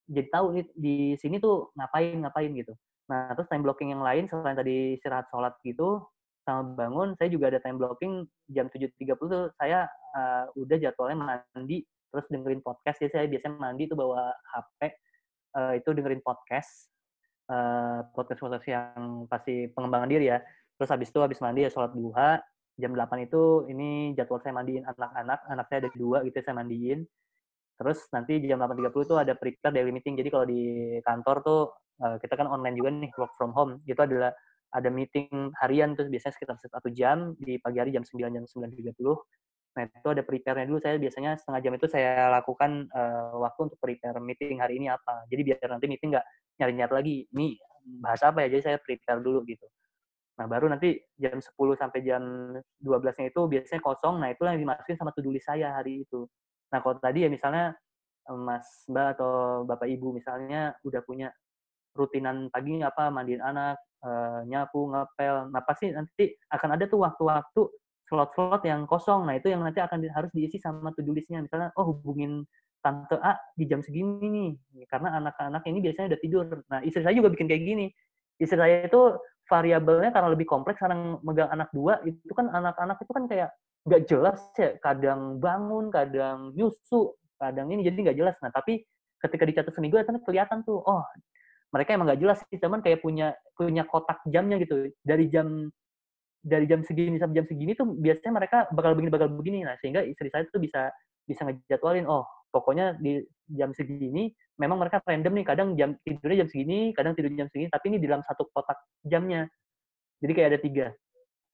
jadi tahu nih di sini tuh ngapain gitu. Nah, terus time blocking yang lain selain tadi istirahat sholat gitu, sama bangun, saya juga ada time blocking jam 7.30 tuh saya udah jadwalnya mandi, terus dengerin podcast. Jadi saya biasanya mandi tuh bawa HP, itu dengerin podcast, podcast-podcast yang pasti pengembangan diri ya. Terus habis itu habis mandi ya sholat duha. Jam 8 itu ini jadwal saya mandiin anak-anak. Anak saya ada 2 gitu saya mandiin. Terus nanti jam 8.30 itu ada prepare daily meeting. Jadi kalau di kantor tuh kita kan online juga nih, work from home. Itu adalah ada meeting harian tuh biasanya sekitar 1 jam di pagi hari jam 9 jam 9.30. Nah, itu ada prepare-nya dulu. Saya biasanya setengah jam itu saya lakukan waktu untuk prepare meeting hari ini apa. Jadi biar nanti meeting nggak nyari-nyari lagi. Ini bahas apa ya? Jadi saya prepare dulu gitu. Nah, baru nanti jam 10 sampai jam 12-nya itu biasanya kosong. Nah, itulah yang dimasukin sama to-do list saya hari itu. Nah, kalau tadi ya misalnya Mas, Mbak, atau Bapak, Ibu misalnya udah punya rutinan pagi apa, mandiin anak, nyapu, ngepel. Nah, pasti nanti akan ada tuh waktu-waktu slot-slot yang kosong. Nah, itu yang nanti akan harus diisi sama to-do list-nya. Misalnya, oh hubungin tante A di jam segini nih, karena anak-anak ini biasanya udah tidur. Nah, istri saya juga bikin kayak gini. Istri saya itu variabelnya karena lebih kompleks, karena megang anak 2, itu kan anak-anak itu kan kayak nggak jelas ya, kadang bangun, kadang nyusu, kadang ini, jadi nggak jelas. Nah, tapi ketika dicatat seminggu, kan kelihatan tuh, oh mereka emang nggak jelas sih, cuman kayak punya punya kotak jamnya gitu. Dari jam segini sampai jam segini tuh biasanya mereka bakal begini. Nah, sehingga istri saya tuh bisa bisa ngejadwalin, oh pokoknya di jam segini memang mereka random nih, kadang jam tidurnya jam segini, kadang tidur jam segini, tapi ini di dalam satu kotak jamnya. Jadi kayak ada tiga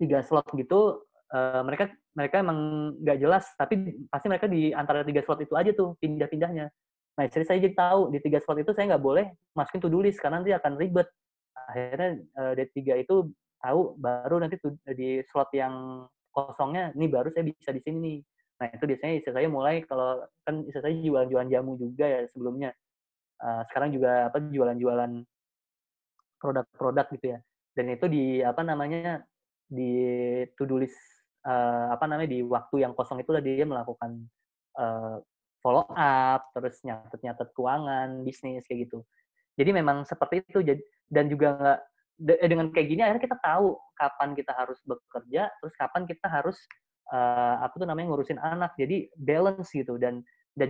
tiga slot gitu. Mereka mereka emang nggak jelas, tapi pasti mereka di antara 3 slot itu aja tuh pindah-pindahnya. Nah, istri saya jadi tahu di 3 slot itu saya nggak boleh masukin to do list karena nanti akan ribet. Akhirnya dari 3 itu tahu, baru nanti di slot yang kosongnya ini baru saya bisa di sini nih. Nah, itu biasanya istri saya mulai, kalau kan istri saya jualan-jualan jamu juga ya sebelumnya. Sekarang juga apa, jualan-jualan produk-produk gitu ya. Dan itu di apa namanya, di to do list, apa namanya, di waktu yang kosong itulah dia melakukan eee, follow up, terus nyatet-nyatet keuangan bisnis kayak gitu. Jadi memang seperti itu, dan juga nggak dengan kayak gini akhirnya kita tahu kapan kita harus bekerja, terus kapan kita harus apa tuh namanya, ngurusin anak. Jadi balance gitu, dan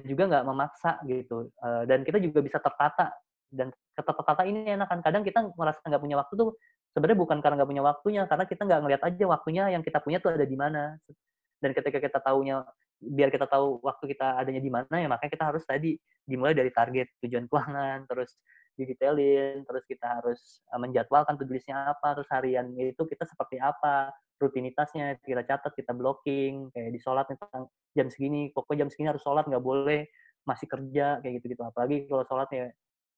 juga nggak memaksa gitu, dan kita juga bisa tertata. Dan tertata ini enak kan, kadang kita merasa nggak punya waktu tuh sebenarnya bukan karena nggak punya waktunya, karena kita nggak ngelihat aja waktunya yang kita punya tuh ada di mana. Dan ketika kita tahunya, biar kita tahu waktu kita adanya di mana, ya makanya kita harus tadi dimulai dari target tujuan keuangan, terus didetailin, terus kita harus menjadwalkan to do list-nya apa, terus harian itu kita seperti apa, rutinitasnya kita catat, kita blocking, kayak di sholat misalkan jam segini, pokoknya jam segini harus sholat, nggak boleh masih kerja, kayak gitu-gitu. Apalagi kalau sholatnya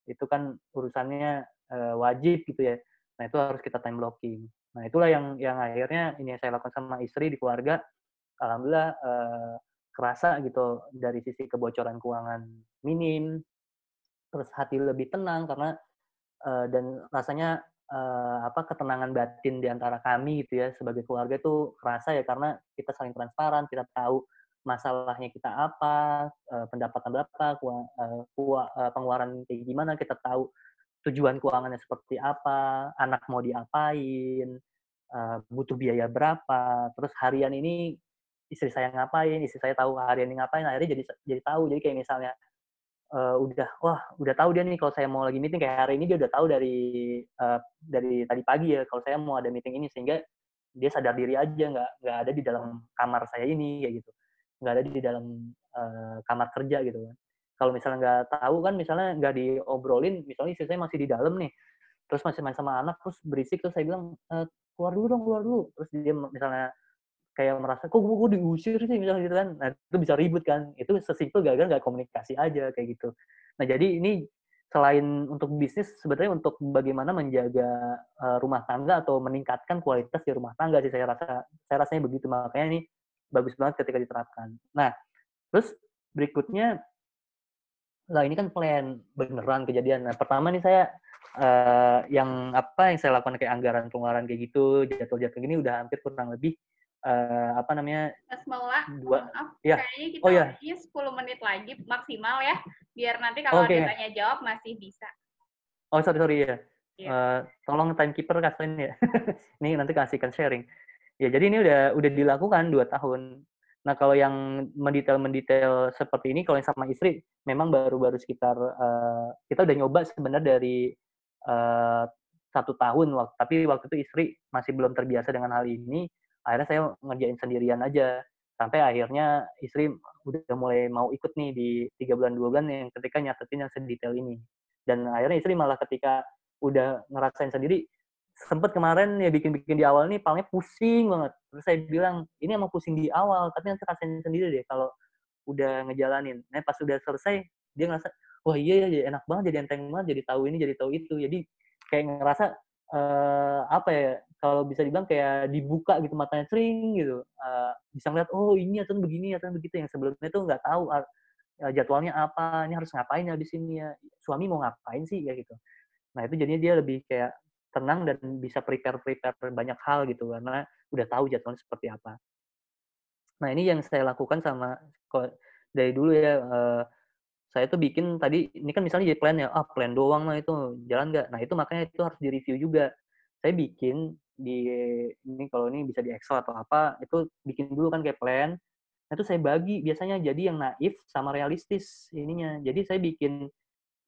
itu kan urusannya wajib gitu ya. Nah, itu harus kita time blocking. Nah, itulah yang akhirnya ini yang saya lakukan sama istri di keluarga. Alhamdulillah kerasa gitu dari sisi kebocoran keuangan minim, terus hati lebih tenang karena dan rasanya apa, ketenangan batin di antara kami gitu ya sebagai keluarga itu kerasa ya, karena kita saling transparan, kita tahu masalahnya kita apa, pendapatan berapa, pengeluaran kayak gimana, kita tahu tujuan keuangannya seperti apa, anak mau diapain, butuh biaya berapa, terus harian ini istri saya ngapain, istri saya tahu harian ini ngapain, akhirnya jadi tahu. Jadi kayak misalnya udah tahu dia nih kalau saya mau lagi meeting kayak hari ini, dia udah tahu dari tadi pagi ya kalau saya mau ada meeting ini, sehingga dia sadar diri aja, nggak ada di dalam kamar saya ini kayak gitu, nggak ada di dalam kamar kerja gitu kan. kalau misalnya nggak tahu kan, misalnya nggak diobrolin, misalnya istri saya masih di dalam nih, terus masih main sama anak, terus berisik, terus saya bilang, "Keluar dulu dong, keluar dulu." Terus dia misalnya kayak merasa, "Kok gue diusir sih?" Misalnya gitu kan. Nah, itu bisa ribut kan. Itu sesimpel gara-gara nggak komunikasi aja, kayak gitu. Nah, jadi ini selain untuk bisnis, sebenarnya untuk bagaimana menjaga, rumah tangga atau meningkatkan kualitas di rumah tangga sih saya rasanya begitu. Makanya ini bagus banget ketika diterapkan. Nah, terus berikutnya, lah ini kan plan, beneran kejadian. Nah, pertama nih saya, yang saya lakukan kayak anggaran pengeluaran kayak gitu, jadwal-jadwal gini udah hampir kurang lebih, apa namanya, Mas Maula, mohon 2 maaf, ya. kayaknya kita Oh ya, waktunya 10 menit lagi maksimal ya, biar nanti kalau ada oke. tanya jawab masih bisa. Oh, sorry sorry, ya. Iya. Tolong timekeeper kasihin ya. Ini nanti kasihkan sharing. Ya, jadi ini udah dilakukan 2 tahun. Nah, kalau yang mendetail-mendetail seperti ini, kalau yang sama istri, memang baru-baru sekitar, kita udah nyoba sebenarnya dari, 1 tahun, tapi waktu itu istri masih belum terbiasa dengan hal ini, akhirnya saya ngerjain sendirian aja. Sampai akhirnya istri udah mulai mau ikut nih di 3 bulan, 2 bulan yang ketika nyatetin yang sedetail ini. Dan akhirnya istri malah ketika udah ngerasain sendiri, sempet kemarin ya bikin-bikin di awal nih palanya pusing banget. Terus saya bilang, "Ini emang pusing di awal, tapi nanti rasain sendiri deh kalau udah ngejalanin." Nah, pas udah selesai, dia ngerasa, "Wah iya ya, jadi enak banget, jadi enteng banget, jadi tahu ini, jadi tahu itu." Jadi kayak ngerasa, apa ya, kalau bisa dibilang kayak dibuka gitu matanya, cring gitu. Bisa ngeliat, "Oh ini aturan begini, aturan begitu." Yang sebelumnya tuh nggak tahu, jadwalnya apa, ini harus ngapain habis ini ya, suami mau ngapain sih, kayak gitu. Nah, itu jadinya dia lebih kayak tenang dan bisa prepare-prepare banyak hal gitu, karena udah tahu jadwalnya seperti apa. Nah, ini yang saya lakukan sama dari dulu ya, saya tuh bikin tadi, ini kan misalnya jadi plan ya, plan doang mah itu, jalan nggak? Nah, itu makanya itu harus di-review juga. Saya bikin di ini kalau ini bisa di Excel atau apa, itu bikin dulu kan kayak plan, nah itu saya bagi biasanya jadi yang naif sama realistis ininya. Jadi saya bikin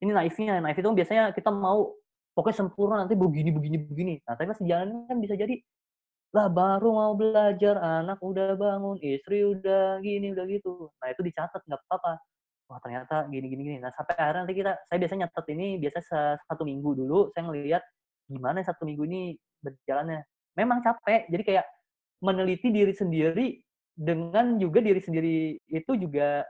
ini naifnya, naif itu biasanya kita mau pokoknya sempurna nanti begini begini begini. Nah, tapi pas dijalanin kan bisa jadi, lah baru mau belajar, anak udah bangun, istri udah gini, udah gitu. Nah, itu dicatat nggak apa-apa. Wah, ternyata gini gini gini. Nah, sampai akhirnya nanti saya biasanya nyatet ini biasanya 1 minggu dulu, saya ngelihat gimana 1 minggu ini berjalannya. Memang capek, jadi kayak meneliti diri sendiri dengan juga diri sendiri itu juga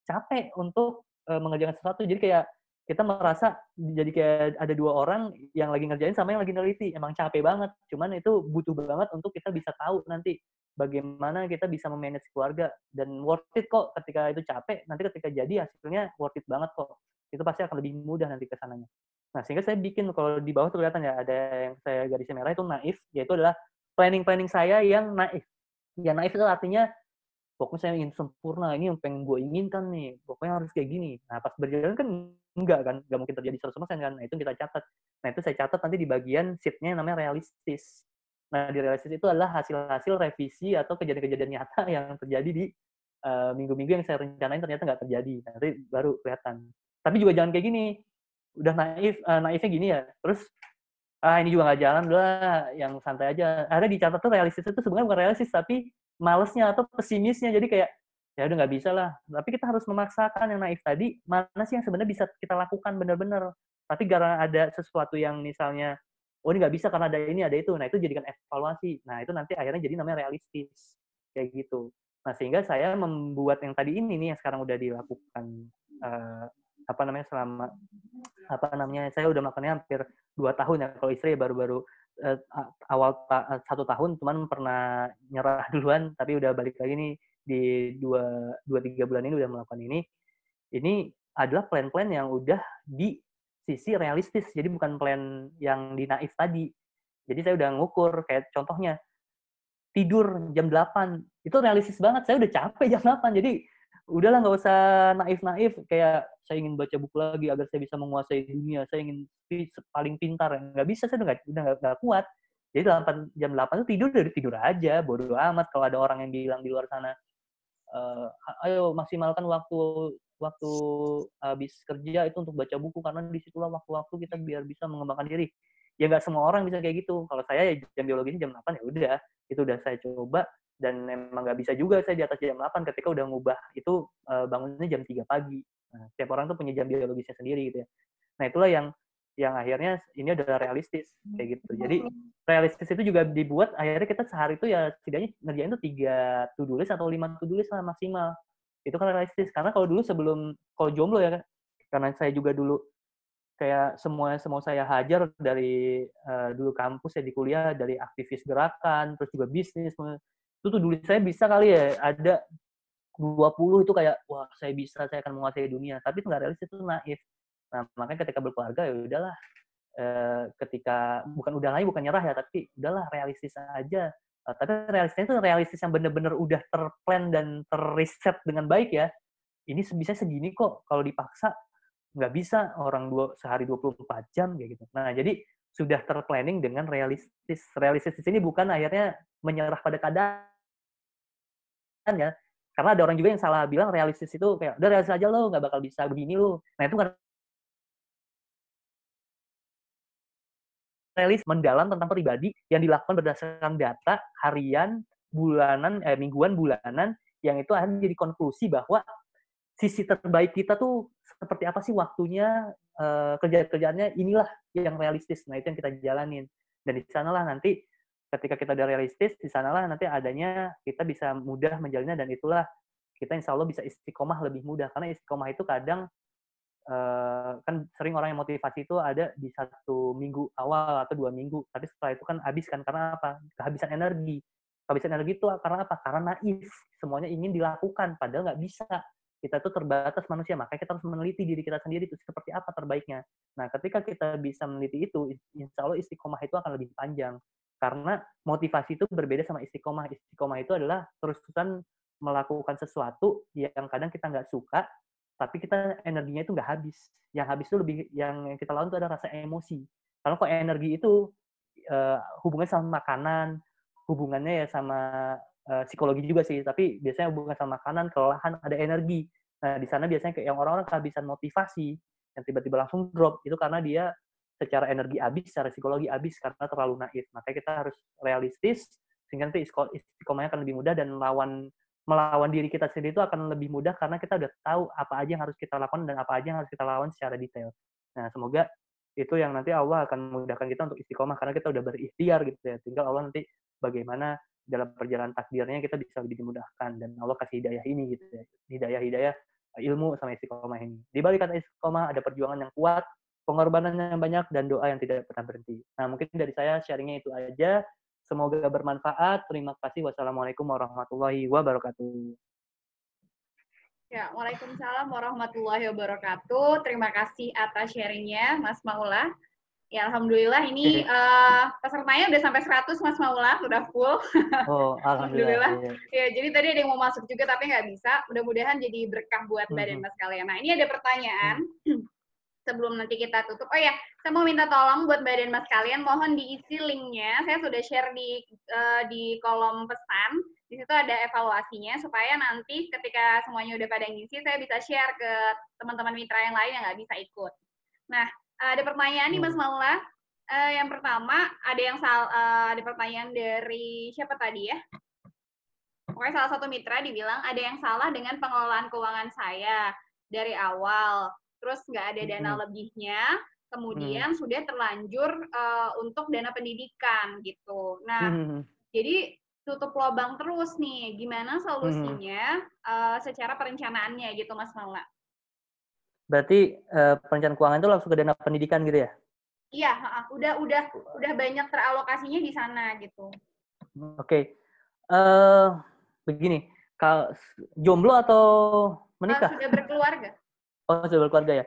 capek untuk, mengerjakan sesuatu. Jadi kayak kita merasa jadi kayak ada 2 orang yang lagi ngerjain sama yang lagi neliti. Emang capek banget, cuman itu butuh banget untuk kita bisa tahu nanti bagaimana kita bisa me-manage keluarga dan worth it kok ketika itu capek, nanti ketika jadi hasilnya worth it banget kok. Itu pasti akan lebih mudah nanti ke sananya. Nah, sehingga saya bikin kalau di bawah tuh kelihatan ya, ada yang saya garisnya merah itu naif, yaitu adalah planning-planning saya yang naif. Ya naif itu artinya pokoknya saya ingin sempurna, ini yang pengen gue inginkan nih, pokoknya harus kayak gini. Nah, pas berjalan kan enggak kan, nggak mungkin terjadi 100% kan. Nah, itu kita catat. Nah, itu saya catat nanti di bagian sheet-nya yang namanya realistis. Nah, di realistis itu adalah hasil-hasil revisi atau kejadian-kejadian nyata yang terjadi di minggu-minggu yang saya rencanain ternyata nggak terjadi. Nah, nanti baru kelihatan. Tapi juga jangan kayak gini, udah naifnya gini ya, terus ini juga nggak jalan, udah yang santai aja. Akhirnya dicatat tuh realistis itu sebenarnya bukan realistis, tapi malesnya atau pesimisnya. Jadi kayak, ya udah nggak bisa lah. Tapi kita harus memaksakan yang naif tadi, mana sih yang sebenarnya bisa kita lakukan benar-benar. Tapi karena ada sesuatu yang misalnya, oh ini nggak bisa karena ada ini, ada itu. Nah, itu jadikan evaluasi. Nah, itu nanti akhirnya jadi namanya realistis. Kayak gitu. Nah, sehingga saya membuat yang tadi ini nih, yang sekarang udah dilakukan, apa namanya, selama apa namanya, saya udah melakukannya hampir 2 tahun ya, kalau istri baru-baru, eee, awal 1 tahun, cuman pernah nyerah duluan, tapi udah balik lagi nih di 3 bulan ini udah melakukan ini. Ini adalah plan-plan yang udah di sisi realistis, jadi bukan plan yang di naif tadi. Jadi saya udah ngukur, kayak contohnya, tidur jam 8 itu realistis banget, saya udah capek jam 8, jadi udahlah nggak usah naif-naif, kayak saya ingin baca buku lagi agar saya bisa menguasai dunia, saya ingin paling pintar, nggak bisa, saya udah nggak kuat. Jadi jam 8 itu tidur dari tidur aja, bodo amat kalau ada orang yang bilang di luar sana, "Ayo maksimalkan waktu waktu habis kerja itu untuk baca buku, karena di situlah waktu-waktu kita biar bisa mengembangkan diri." Ya nggak semua orang bisa kayak gitu. Kalau saya ya jam biologisnya jam 8 ya udah, itu udah saya coba dan emang nggak bisa juga saya di atas jam 8 ketika udah ngubah itu, bangunnya jam 3 pagi. Nah, setiap orang tuh punya jam biologisnya sendiri gitu ya. Nah, itulah yang akhirnya ini adalah realistis kayak gitu. Jadi realistis itu juga dibuat akhirnya kita sehari itu ya setidaknya ngerjain tuh 3 to-do list atau 5 to-do list lah maksimal. Itu kan realistis. Karena kalau dulu kalau jomblo ya, karena saya juga dulu kayak semua saya hajar dari dulu kampus ya di kuliah, dari aktivis gerakan, terus juga bisnis. Itu tuh dulu saya bisa kali ya ada 20 itu kayak wah saya bisa, saya akan menguasai dunia. Tapi itu nggak realistis, itu naif. Nah, makanya ketika berkeluarga ya udahlah, ketika bukan nyerah ya, tapi udahlah realistis aja. Tapi realistisnya itu realistis yang benar-benar udah terplan dan terriset dengan baik ya. Ini bisa segini kok, kalau dipaksa nggak bisa orang sehari 24 jam kayak gitu. Nah, jadi sudah terplanning dengan realistis. Realistis di sini bukan akhirnya menyerah pada keadaan ya. Karena ada orang juga yang salah bilang realistis itu kayak udah realistis aja lo, nggak bakal bisa begini lo. Nah, itu kan realis mendalam tentang pribadi yang dilakukan berdasarkan data harian, bulanan, mingguan, bulanan, yang itu akhirnya jadi konklusi bahwa sisi terbaik kita tuh seperti apa sih waktunya, kerjaan-kerjaannya inilah yang realistis. Nah, itu yang kita jalanin. Dan di sanalah nanti ketika kita udah realistis, di sanalah nanti adanya kita bisa mudah menjalannya, dan itulah kita insya Allah bisa istiqomah lebih mudah. Karena istiqomah itu kadang kan sering orang yang motivasi itu ada di 1 minggu awal atau 2 minggu, tapi setelah itu kan habis kan, karena apa? Kehabisan energi. Kehabisan energi itu karena apa? Karena naif, semuanya ingin dilakukan, padahal nggak bisa. Kita tuh terbatas manusia, makanya kita harus meneliti diri kita sendiri itu seperti apa terbaiknya. Nah, ketika kita bisa meneliti itu, insya Allah istiqomah itu akan lebih panjang. Karena motivasi itu berbeda sama istiqomah. Istiqomah itu adalah terus-terusan melakukan sesuatu yang kadang kita nggak suka, tapi kita energinya itu nggak habis. Yang habis itu lebih, yang kita lawan itu ada rasa emosi. Kalau kok energi itu hubungannya sama makanan, hubungannya ya sama psikologi juga sih, tapi biasanya hubungan sama makanan, kelelahan, ada energi. Nah, di sana biasanya kayak yang orang-orang kehabisan motivasi, yang tiba-tiba langsung drop, itu karena dia secara energi habis, secara psikologi habis, karena terlalu naif. Makanya kita harus realistis, sehingga nanti istiqomahnya akan lebih mudah, dan melawan diri kita sendiri itu akan lebih mudah karena kita udah tahu apa aja yang harus kita lakukan dan apa aja yang harus kita lawan secara detail. Nah, semoga itu yang nanti Allah akan memudahkan kita untuk istiqomah karena kita udah berikhtiar gitu ya. Tinggal Allah nanti bagaimana dalam perjalanan takdirnya kita bisa lebih dimudahkan, dan Allah kasih hidayah ini gitu ya. Hidayah ilmu sama istiqomah ini. Di balik kata istiqomah ada perjuangan yang kuat, pengorbanan yang banyak, dan doa yang tidak pernah berhenti. Nah, mungkin dari saya sharingnya itu aja. Semoga bermanfaat. Terima kasih. Wassalamualaikum warahmatullahi wabarakatuh. Ya, Waalaikumsalam warahmatullahi wabarakatuh. Terima kasih atas sharingnya, Mas Maula. Ya, Alhamdulillah ini pesertanya udah sampai 100, Mas Maula, udah full. Oh, alhamdulillah. Ya, jadi tadi ada yang mau masuk juga tapi nggak bisa. Mudah-mudahan jadi berkah buat Mbak dan Mas kalian. Nah, ini ada pertanyaan. Sebelum nanti kita tutup, oh ya, saya mau minta tolong buat Mbak dan Mas kalian, mohon diisi linknya. Saya sudah share di kolom pesan. Di situ ada evaluasinya, supaya nanti ketika semuanya udah pada ngisi, saya bisa share ke teman-teman mitra yang lain yang nggak bisa ikut. Nah, ada pertanyaan nih Mas Maula. Yang pertama, ada pertanyaan dari siapa tadi ya? Pokoknya salah satu mitra dibilang ada yang salah dengan pengelolaan keuangan saya dari awal. Terus nggak ada dana lebihnya, kemudian sudah terlanjur untuk dana pendidikan gitu. Nah, jadi tutup lubang terus nih. Gimana solusinya secara perencanaannya gitu, Mas Maula? Berarti perencanaan keuangan itu langsung ke dana pendidikan gitu ya? Iya, udah banyak teralokasinya di sana gitu. Oke. Begini, kalau jomblo atau menikah? Sudah berkeluarga. Oh, sudah berkeluarga ya.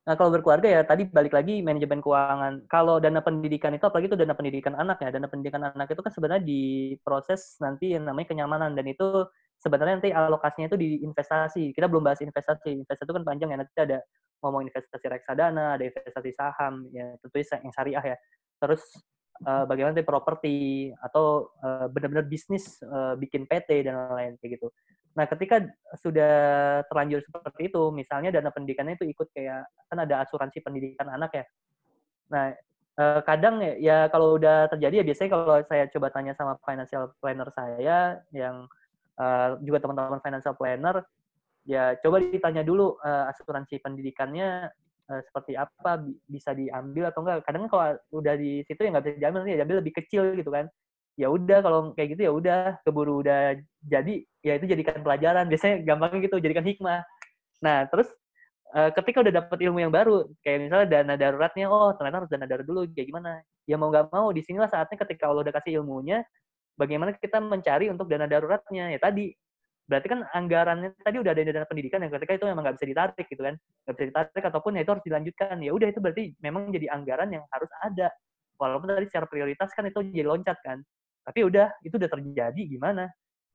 Nah, kalau berkeluarga ya tadi balik lagi manajemen keuangan. Kalau dana pendidikan itu, apalagi itu dana pendidikan anak ya. Dana pendidikan anak itu kan sebenarnya diproses nanti yang namanya kenyamanan, dan itu sebenarnya nanti alokasinya itu di investasi. Kita belum bahas investasi. Investasi itu kan panjang ya. Nanti ada ngomong investasi reksadana, ada investasi saham, ya tentunya yang syariah ya. Terus bagaimana nanti properti atau benar-benar bisnis, bikin PT dan lain-lain kayak gitu. Nah, ketika sudah terlanjur seperti itu, misalnya dana pendidikannya itu ikut kayak, kan ada asuransi pendidikan anak ya. Nah, kadang ya kalau udah terjadi ya biasanya kalau saya coba tanya sama financial planner saya, yang juga teman-teman financial planner, ya coba ditanya dulu asuransi pendidikannya seperti apa, bisa diambil atau enggak. Kadang kalau udah di situ ya nggak bisa diambil, ya diambil lebih kecil gitu kan. Ya udah kalau kayak gitu ya udah keburu udah jadi ya itu jadikan pelajaran. Biasanya gampangnya gitu, jadikan hikmah. Nah, terus ketika udah dapet ilmu yang baru, kayak misalnya dana daruratnya, oh ternyata harus dana darurat dulu, kayak gimana? Ya mau nggak mau, disinilah saatnya ketika Allah udah kasih ilmunya, bagaimana kita mencari untuk dana daruratnya. Ya tadi, berarti kan anggarannya tadi udah ada dana pendidikan yang ketika itu memang nggak bisa ditarik gitu kan, nggak bisa ditarik ataupun ya itu harus dilanjutkan. Ya udah itu berarti memang jadi anggaran yang harus ada. Walaupun tadi secara prioritas kan itu jadi loncat kan, tapi udah itu udah terjadi gimana?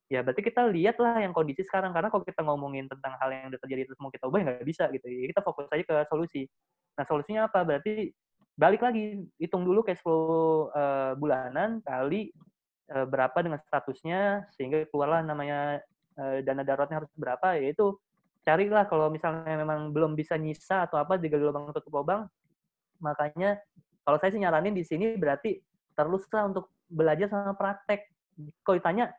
Ya berarti kita lihatlah yang kondisi sekarang, karena kalau kita ngomongin tentang hal yang udah terjadi terus mau kita ubah nggak bisa gitu. Ya kita fokus aja ke solusi. Nah solusinya apa? Berarti balik lagi, hitung dulu cash flow bulanan kali berapa dengan statusnya, sehingga keluarlah namanya dana daruratnya harus berapa, yaitu carilah kalau misalnya memang belum bisa nyisa atau apa, digali lubang tutup lubang. Makanya kalau saya sih nyaranin di sini berarti teruslah untuk belajar sama praktek. Kalau ditanya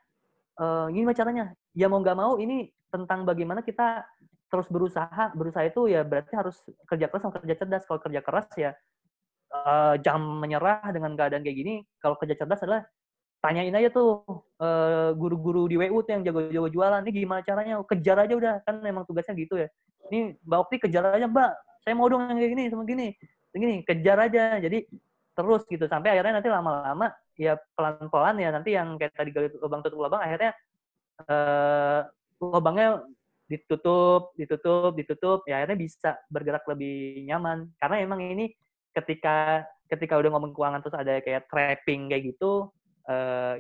gimana caranya? Ya mau nggak mau ini tentang bagaimana kita terus berusaha. Berusaha itu ya berarti harus kerja keras sama kerja cerdas. Kalau kerja keras ya jangan menyerah dengan keadaan kayak gini. Kalau kerja cerdas adalah tanyain aja tuh guru-guru di WU tuh yang jago-jago jualan. Ini gimana caranya? Kejar aja udah. Kan memang tugasnya gitu ya. Ini Mbak Okti kejar aja, Mbak. Saya mau dong yang kayak gini sama gini. Begini, kejar aja. Jadi terus gitu. Sampai akhirnya nanti lama-lama ya pelan-pelan ya nanti yang kayak tadi gali lubang tutup lubang, akhirnya lubangnya ditutup, ya akhirnya bisa bergerak lebih nyaman. Karena emang ini ketika udah ngomong keuangan terus ada kayak trapping kayak gitu,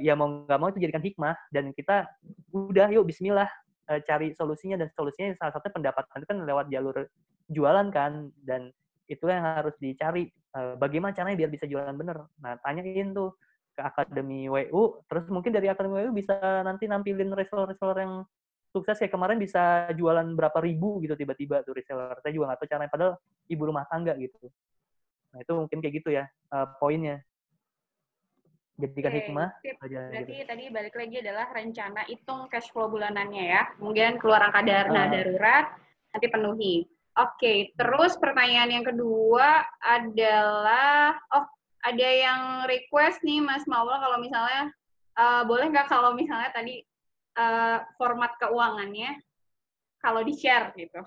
ya mau nggak mau itu jadikan hikmah, dan kita udah yuk bismillah cari solusinya, dan solusinya salah satunya pendapatan kan lewat jalur jualan kan, dan itu yang harus dicari bagaimana caranya biar bisa jualan bener. Nah tanyain tuh ke Akademi WU, terus mungkin dari Akademi WU bisa nanti nampilin reseller-reseller yang sukses, kayak kemarin bisa jualan berapa ribu gitu tiba-tiba tuh reseller. Saya juga nggak tahu caranya, padahal ibu rumah tangga gitu. Nah itu mungkin kayak gitu ya poinnya. Jadikan hikmah aja Berarti gitu. tadi balik lagi adalah rencana hitung cash flow bulanannya ya. Kemudian keluar angka dana darurat, nanti penuhi. Oke, terus pertanyaan yang kedua adalah, ada yang request nih Mas Maula kalau misalnya, boleh nggak kalau misalnya tadi format keuangannya kalau di-share gitu.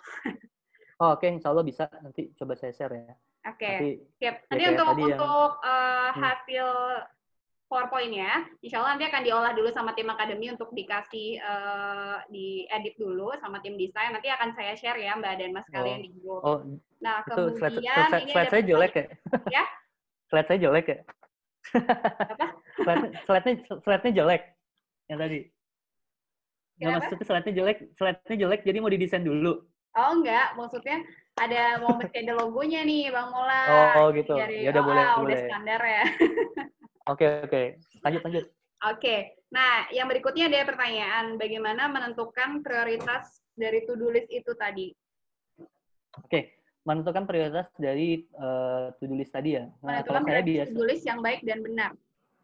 Oh, oke, insya Allah bisa. Nanti coba saya share ya. Oke, Nanti siap. ya Nanti kayak tadi yang untuk hasil PowerPoint-nya, insya Allah nanti akan diolah dulu sama tim akademi untuk dikasih diedit dulu sama tim desain. Nanti akan saya share ya Mbak dan Mas kalian di grup. Nah, itu kemudian ini slide ada saya jelek ya? Ya? Slide saya jelek ya? Apa? Slide-nya jelek yang tadi. Nggak, Kenapa? maksudnya slide-nya jelek, jadi mau didesain dulu. Oh enggak, maksudnya mau mesti ada logonya nih Bang Mola. Oh gitu. Dari, Ya udah boleh. udah standar ya. Oke. Lanjut. Oke. Nah, yang berikutnya ada pertanyaan, bagaimana menentukan prioritas dari to-do list itu tadi? Oke, menentukan prioritas dari to-do list tadi ya. Nah, kalau saya biasa to-do list yang baik dan benar.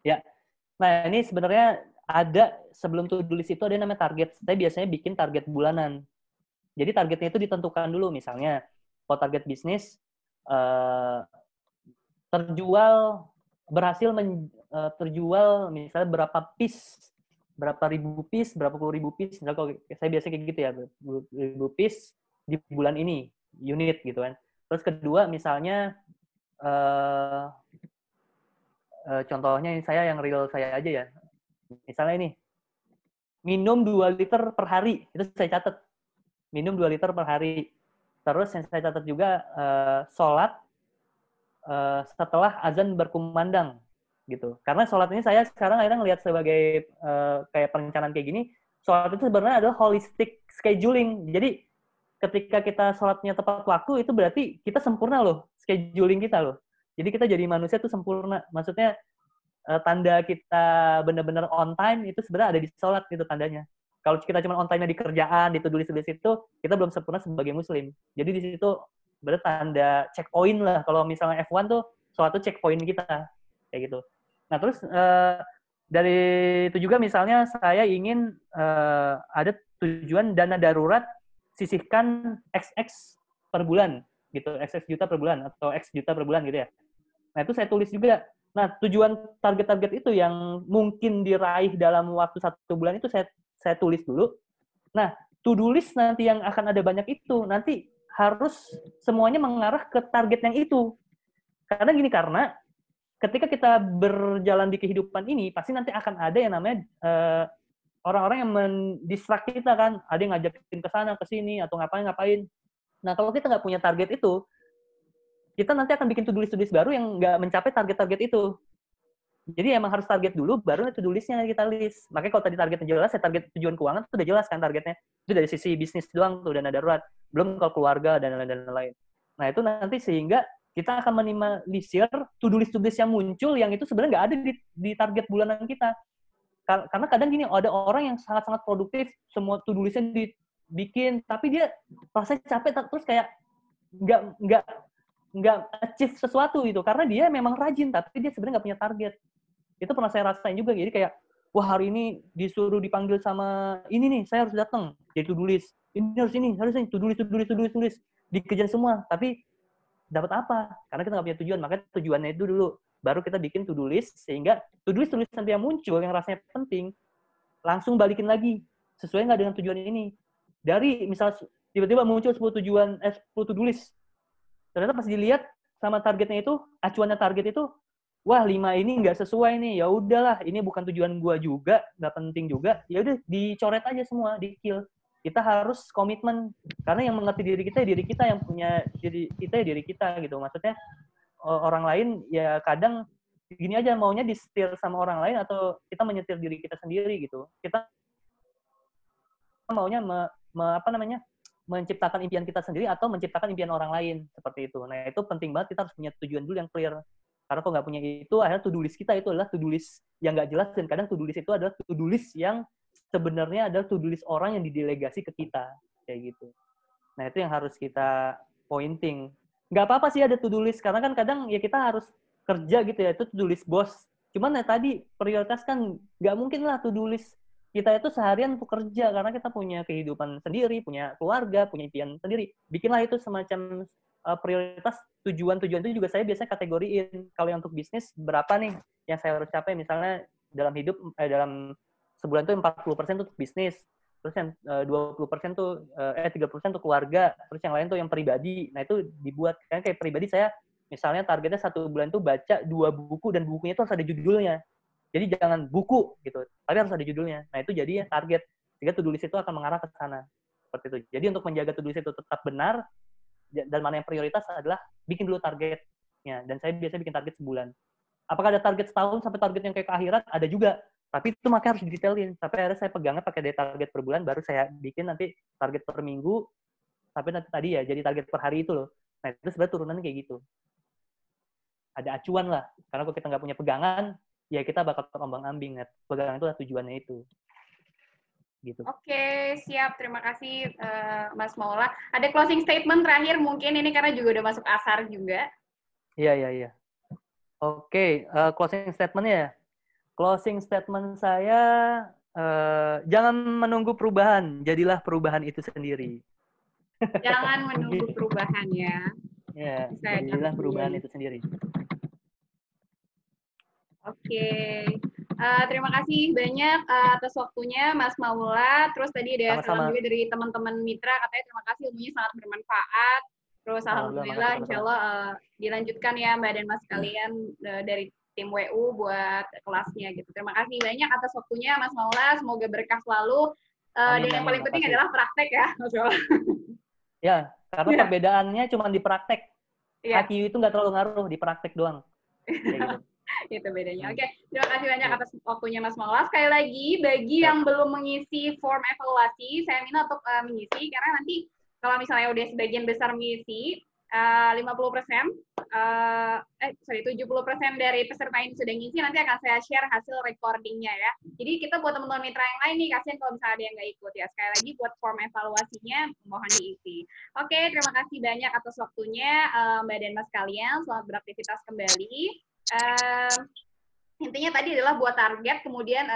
Ya. Nah, ini sebenarnya ada sebelum to-do list itu ada yang namanya target. Saya biasanya bikin target bulanan. Jadi targetnya itu ditentukan dulu, misalnya kalau target bisnis terjual misalnya berapa piece, berapa ribu piece, berapa puluh ribu piece. Misalnya kalau saya biasanya kayak gitu ya, ribu piece di bulan ini, unit gitu kan. Terus kedua misalnya contohnya saya yang real saya aja ya. Misalnya ini, minum 2 liter per hari, itu saya catat. Minum 2 liter per hari. Terus yang saya catat juga sholat setelah azan berkumandang gitu. Karena sholat ini saya sekarang akhirnya ngelihat sebagai kayak perencanaan kayak gini, sholat itu sebenarnya adalah holistic scheduling. Jadi ketika kita sholatnya tepat waktu, itu berarti kita sempurna loh, scheduling kita loh. Jadi kita jadi manusia itu sempurna. Maksudnya tanda kita benar-benar on time itu sebenarnya ada di sholat gitu tandanya. Kalau kita cuma on time-nya di kerjaan, di to-do list itu, kita belum sempurna sebagai muslim. Jadi di situ berarti tanda checkpoint lah. Kalau misalnya F1 tuh, suatu checkpoint kita. Kayak gitu. Nah terus dari itu juga misalnya saya ingin ada tujuan dana darurat sisihkan XX per bulan gitu, XX juta per bulan atau X juta per bulan gitu ya. Nah, itu saya tulis juga. Nah, tujuan target-target itu yang mungkin diraih dalam waktu 1 bulan itu saya tulis dulu. Nah, to-do list nanti yang akan ada banyak itu, nanti harus semuanya mengarah ke target yang itu. Karena ketika kita berjalan di kehidupan ini, pasti nanti akan ada yang namanya orang-orang yang mendistract kita kan. Ada yang ngajakin ke sana, ke sini, atau ngapain. Nah, kalau kita nggak punya target itu, kita nanti akan bikin to-do list baru yang nggak mencapai target-target itu. Jadi emang harus target dulu, baru to-do list-nya kita list. Makanya kalau tadi targetnya jelas, ya target tujuan keuangan itu udah jelas kan targetnya. Itu dari sisi bisnis doang tuh, dana darurat. Belum kalau keluarga dan lain-lain. Nah, itu nanti sehingga kita akan minimalisir to-do list yang muncul yang itu sebenarnya nggak ada di target bulanan kita. Karena kadang gini, ada orang yang sangat-sangat produktif, semua to-do list-nya dibikin, tapi dia rasanya capek, terus kayak nggak achieve sesuatu gitu. Karena dia memang rajin, tapi dia sebenarnya nggak punya target. Itu pernah saya rasain juga. Jadi kayak, wah hari ini disuruh dipanggil sama ini nih, saya harus datang. Jadi to-do list. Ini harus ini, to-do list. Dikejar semua. Tapi dapat apa? Karena kita nggak punya tujuan. Makanya tujuannya itu dulu. Baru kita bikin to-do list, sehingga to-do list nanti yang muncul, yang rasanya penting, langsung balikin lagi. Sesuai nggak dengan tujuan ini. Dari misal tiba-tiba muncul 10 to-do list. Ternyata pas dilihat sama targetnya itu, acuannya target itu, wah 5 ini nggak sesuai nih, ya udahlah, ini bukan tujuan gua juga, nggak penting juga, ya udah dicoret aja semua, di-kill. Kita harus komitmen, karena yang mengerti diri kita yang punya diri kita gitu. Maksudnya orang lain ya kadang gini aja, maunya disetir sama orang lain atau kita menyetir diri kita sendiri gitu. Kita maunya menciptakan impian kita sendiri atau menciptakan impian orang lain, seperti itu. Nah, itu penting banget, kita harus punya tujuan dulu yang clear. Karena kalau nggak punya itu, akhirnya to-do list kita itu adalah to-do list yang nggak jelas, dan kadang to-do list itu adalah to-do list yang sebenarnya adalah to-do list orang yang didelegasi ke kita, kayak gitu. Nah, itu yang harus kita pointing. Nggak apa-apa sih ada to-do list, karena kan kadang ya kita harus kerja gitu ya, itu to-do list bos. Cuman ya tadi, prioritas kan nggak mungkin lah to-do list kita itu seharian untuk kerja, karena kita punya kehidupan sendiri, punya keluarga, punya impian sendiri. Bikinlah itu semacam prioritas. Tujuan-tujuan itu juga saya biasanya kategoriin. Kalau yang untuk bisnis, berapa nih yang saya harus capai, misalnya dalam hidup, dalam sebulan itu 40% untuk bisnis, terus yang 20% tuh 30% untuk keluarga, terus yang lain tuh yang pribadi. Nah, itu dibuat kan, kayak pribadi saya misalnya targetnya 1 bulan tuh baca 2 buku, dan bukunya itu harus ada judulnya. Jadi jangan buku gitu, tapi harus ada judulnya. Nah, itu jadi target, sehingga to-do list itu akan mengarah ke sana. Seperti itu. Jadi untuk menjaga to-do list itu tetap benar, dan mana yang prioritas adalah bikin dulu targetnya. Dan saya biasanya bikin target sebulan. Apakah ada target setahun sampai target yang kayak ke akhirat? Ada juga. Tapi itu makanya harus didetailin. Sampai akhirnya saya pegangnya pakai dari target per bulan, baru saya bikin nanti target per minggu, sampai nanti tadi ya jadi target per hari itu loh. Nah, itu sebenarnya turunannya kayak gitu. Ada acuan lah. Karena kalau kita nggak punya pegangan, ya kita bakal terombang-ambing. Pegangan itu adalah tujuannya itu. Gitu. Oke, siap. Terima kasih, Mas Maula. Ada closing statement terakhir mungkin ini, karena juga udah masuk asar juga. Iya. Oke, closing statement-nya ya. Closing statement saya, jangan menunggu perubahan, jadilah perubahan itu sendiri. Jangan menunggu perubahan ya. Ya, jadilah perubahan itu sendiri. Oke, terima kasih banyak atas waktunya Mas Maula. Terus tadi ada salam juga dari teman-teman mitra, katanya terima kasih, ilmunya sangat bermanfaat. Terus alhamdulillah, insya Allah dilanjutkan ya Mbak dan Mas kalian dari tim WU buat kelasnya gitu. Terima kasih banyak atas waktunya Mas Maula, semoga berkah selalu. Dan yang paling penting adalah praktek ya Mas Maula. Ya, karena perbedaannya cuma di praktek. IQ itu nggak terlalu ngaruh, di praktek doang. Kayak gitu. Itu bedanya. Oke, terima kasih banyak atas waktunya Mas Maula. Sekali lagi, bagi yang belum mengisi form evaluasi, saya minta untuk mengisi, karena nanti kalau misalnya udah sebagian besar mengisi, 50%, 70% dari peserta ini sudah ngisi, nanti akan saya share hasil recordingnya ya. Jadi kita buat teman-teman mitra yang lain nih, kasihan kalau misalnya ada yang nggak ikut ya. Sekali lagi buat form evaluasinya, mohon diisi. Oke, terima kasih banyak atas waktunya Mbak dan Mas kalian. Selamat beraktivitas kembali. Intinya tadi adalah buat target, kemudian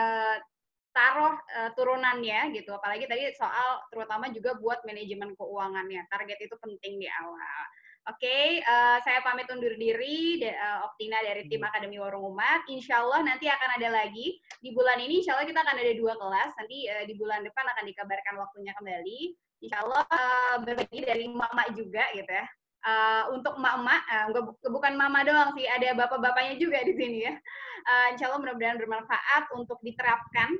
taruh turunannya gitu. Apalagi tadi soal terutama juga buat manajemen keuangannya. Target itu penting di awal. Oke, saya pamit undur diri, Oktina dari tim Akademi Warung Umat. Insya Allah nanti akan ada lagi. Di bulan ini insya Allah kita akan ada 2 kelas. Nanti di bulan depan akan dikabarkan waktunya kembali. Insya Allah berbagi dari emak-emak juga gitu ya. Untuk emak-emak, bukan mama doang sih, ada bapak-bapaknya juga di sini ya. Insya Allah mudah-mudahan bermanfaat untuk diterapkan.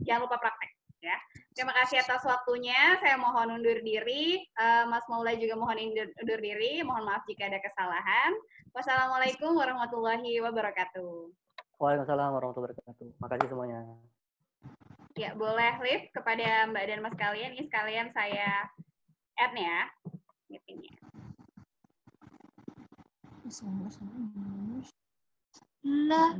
Jangan lupa praktek ya. Terima kasih atas waktunya. Saya mohon undur diri. Mas Maula juga mohon undur diri. Mohon maaf jika ada kesalahan. Wassalamualaikum warahmatullahi wabarakatuh. Waalaikumsalam warahmatullahi wabarakatuh. Makasih semuanya. Ya, boleh live kepada Mbak dan Mas kalian. Ini sekalian saya add ya meetingnya. Nah.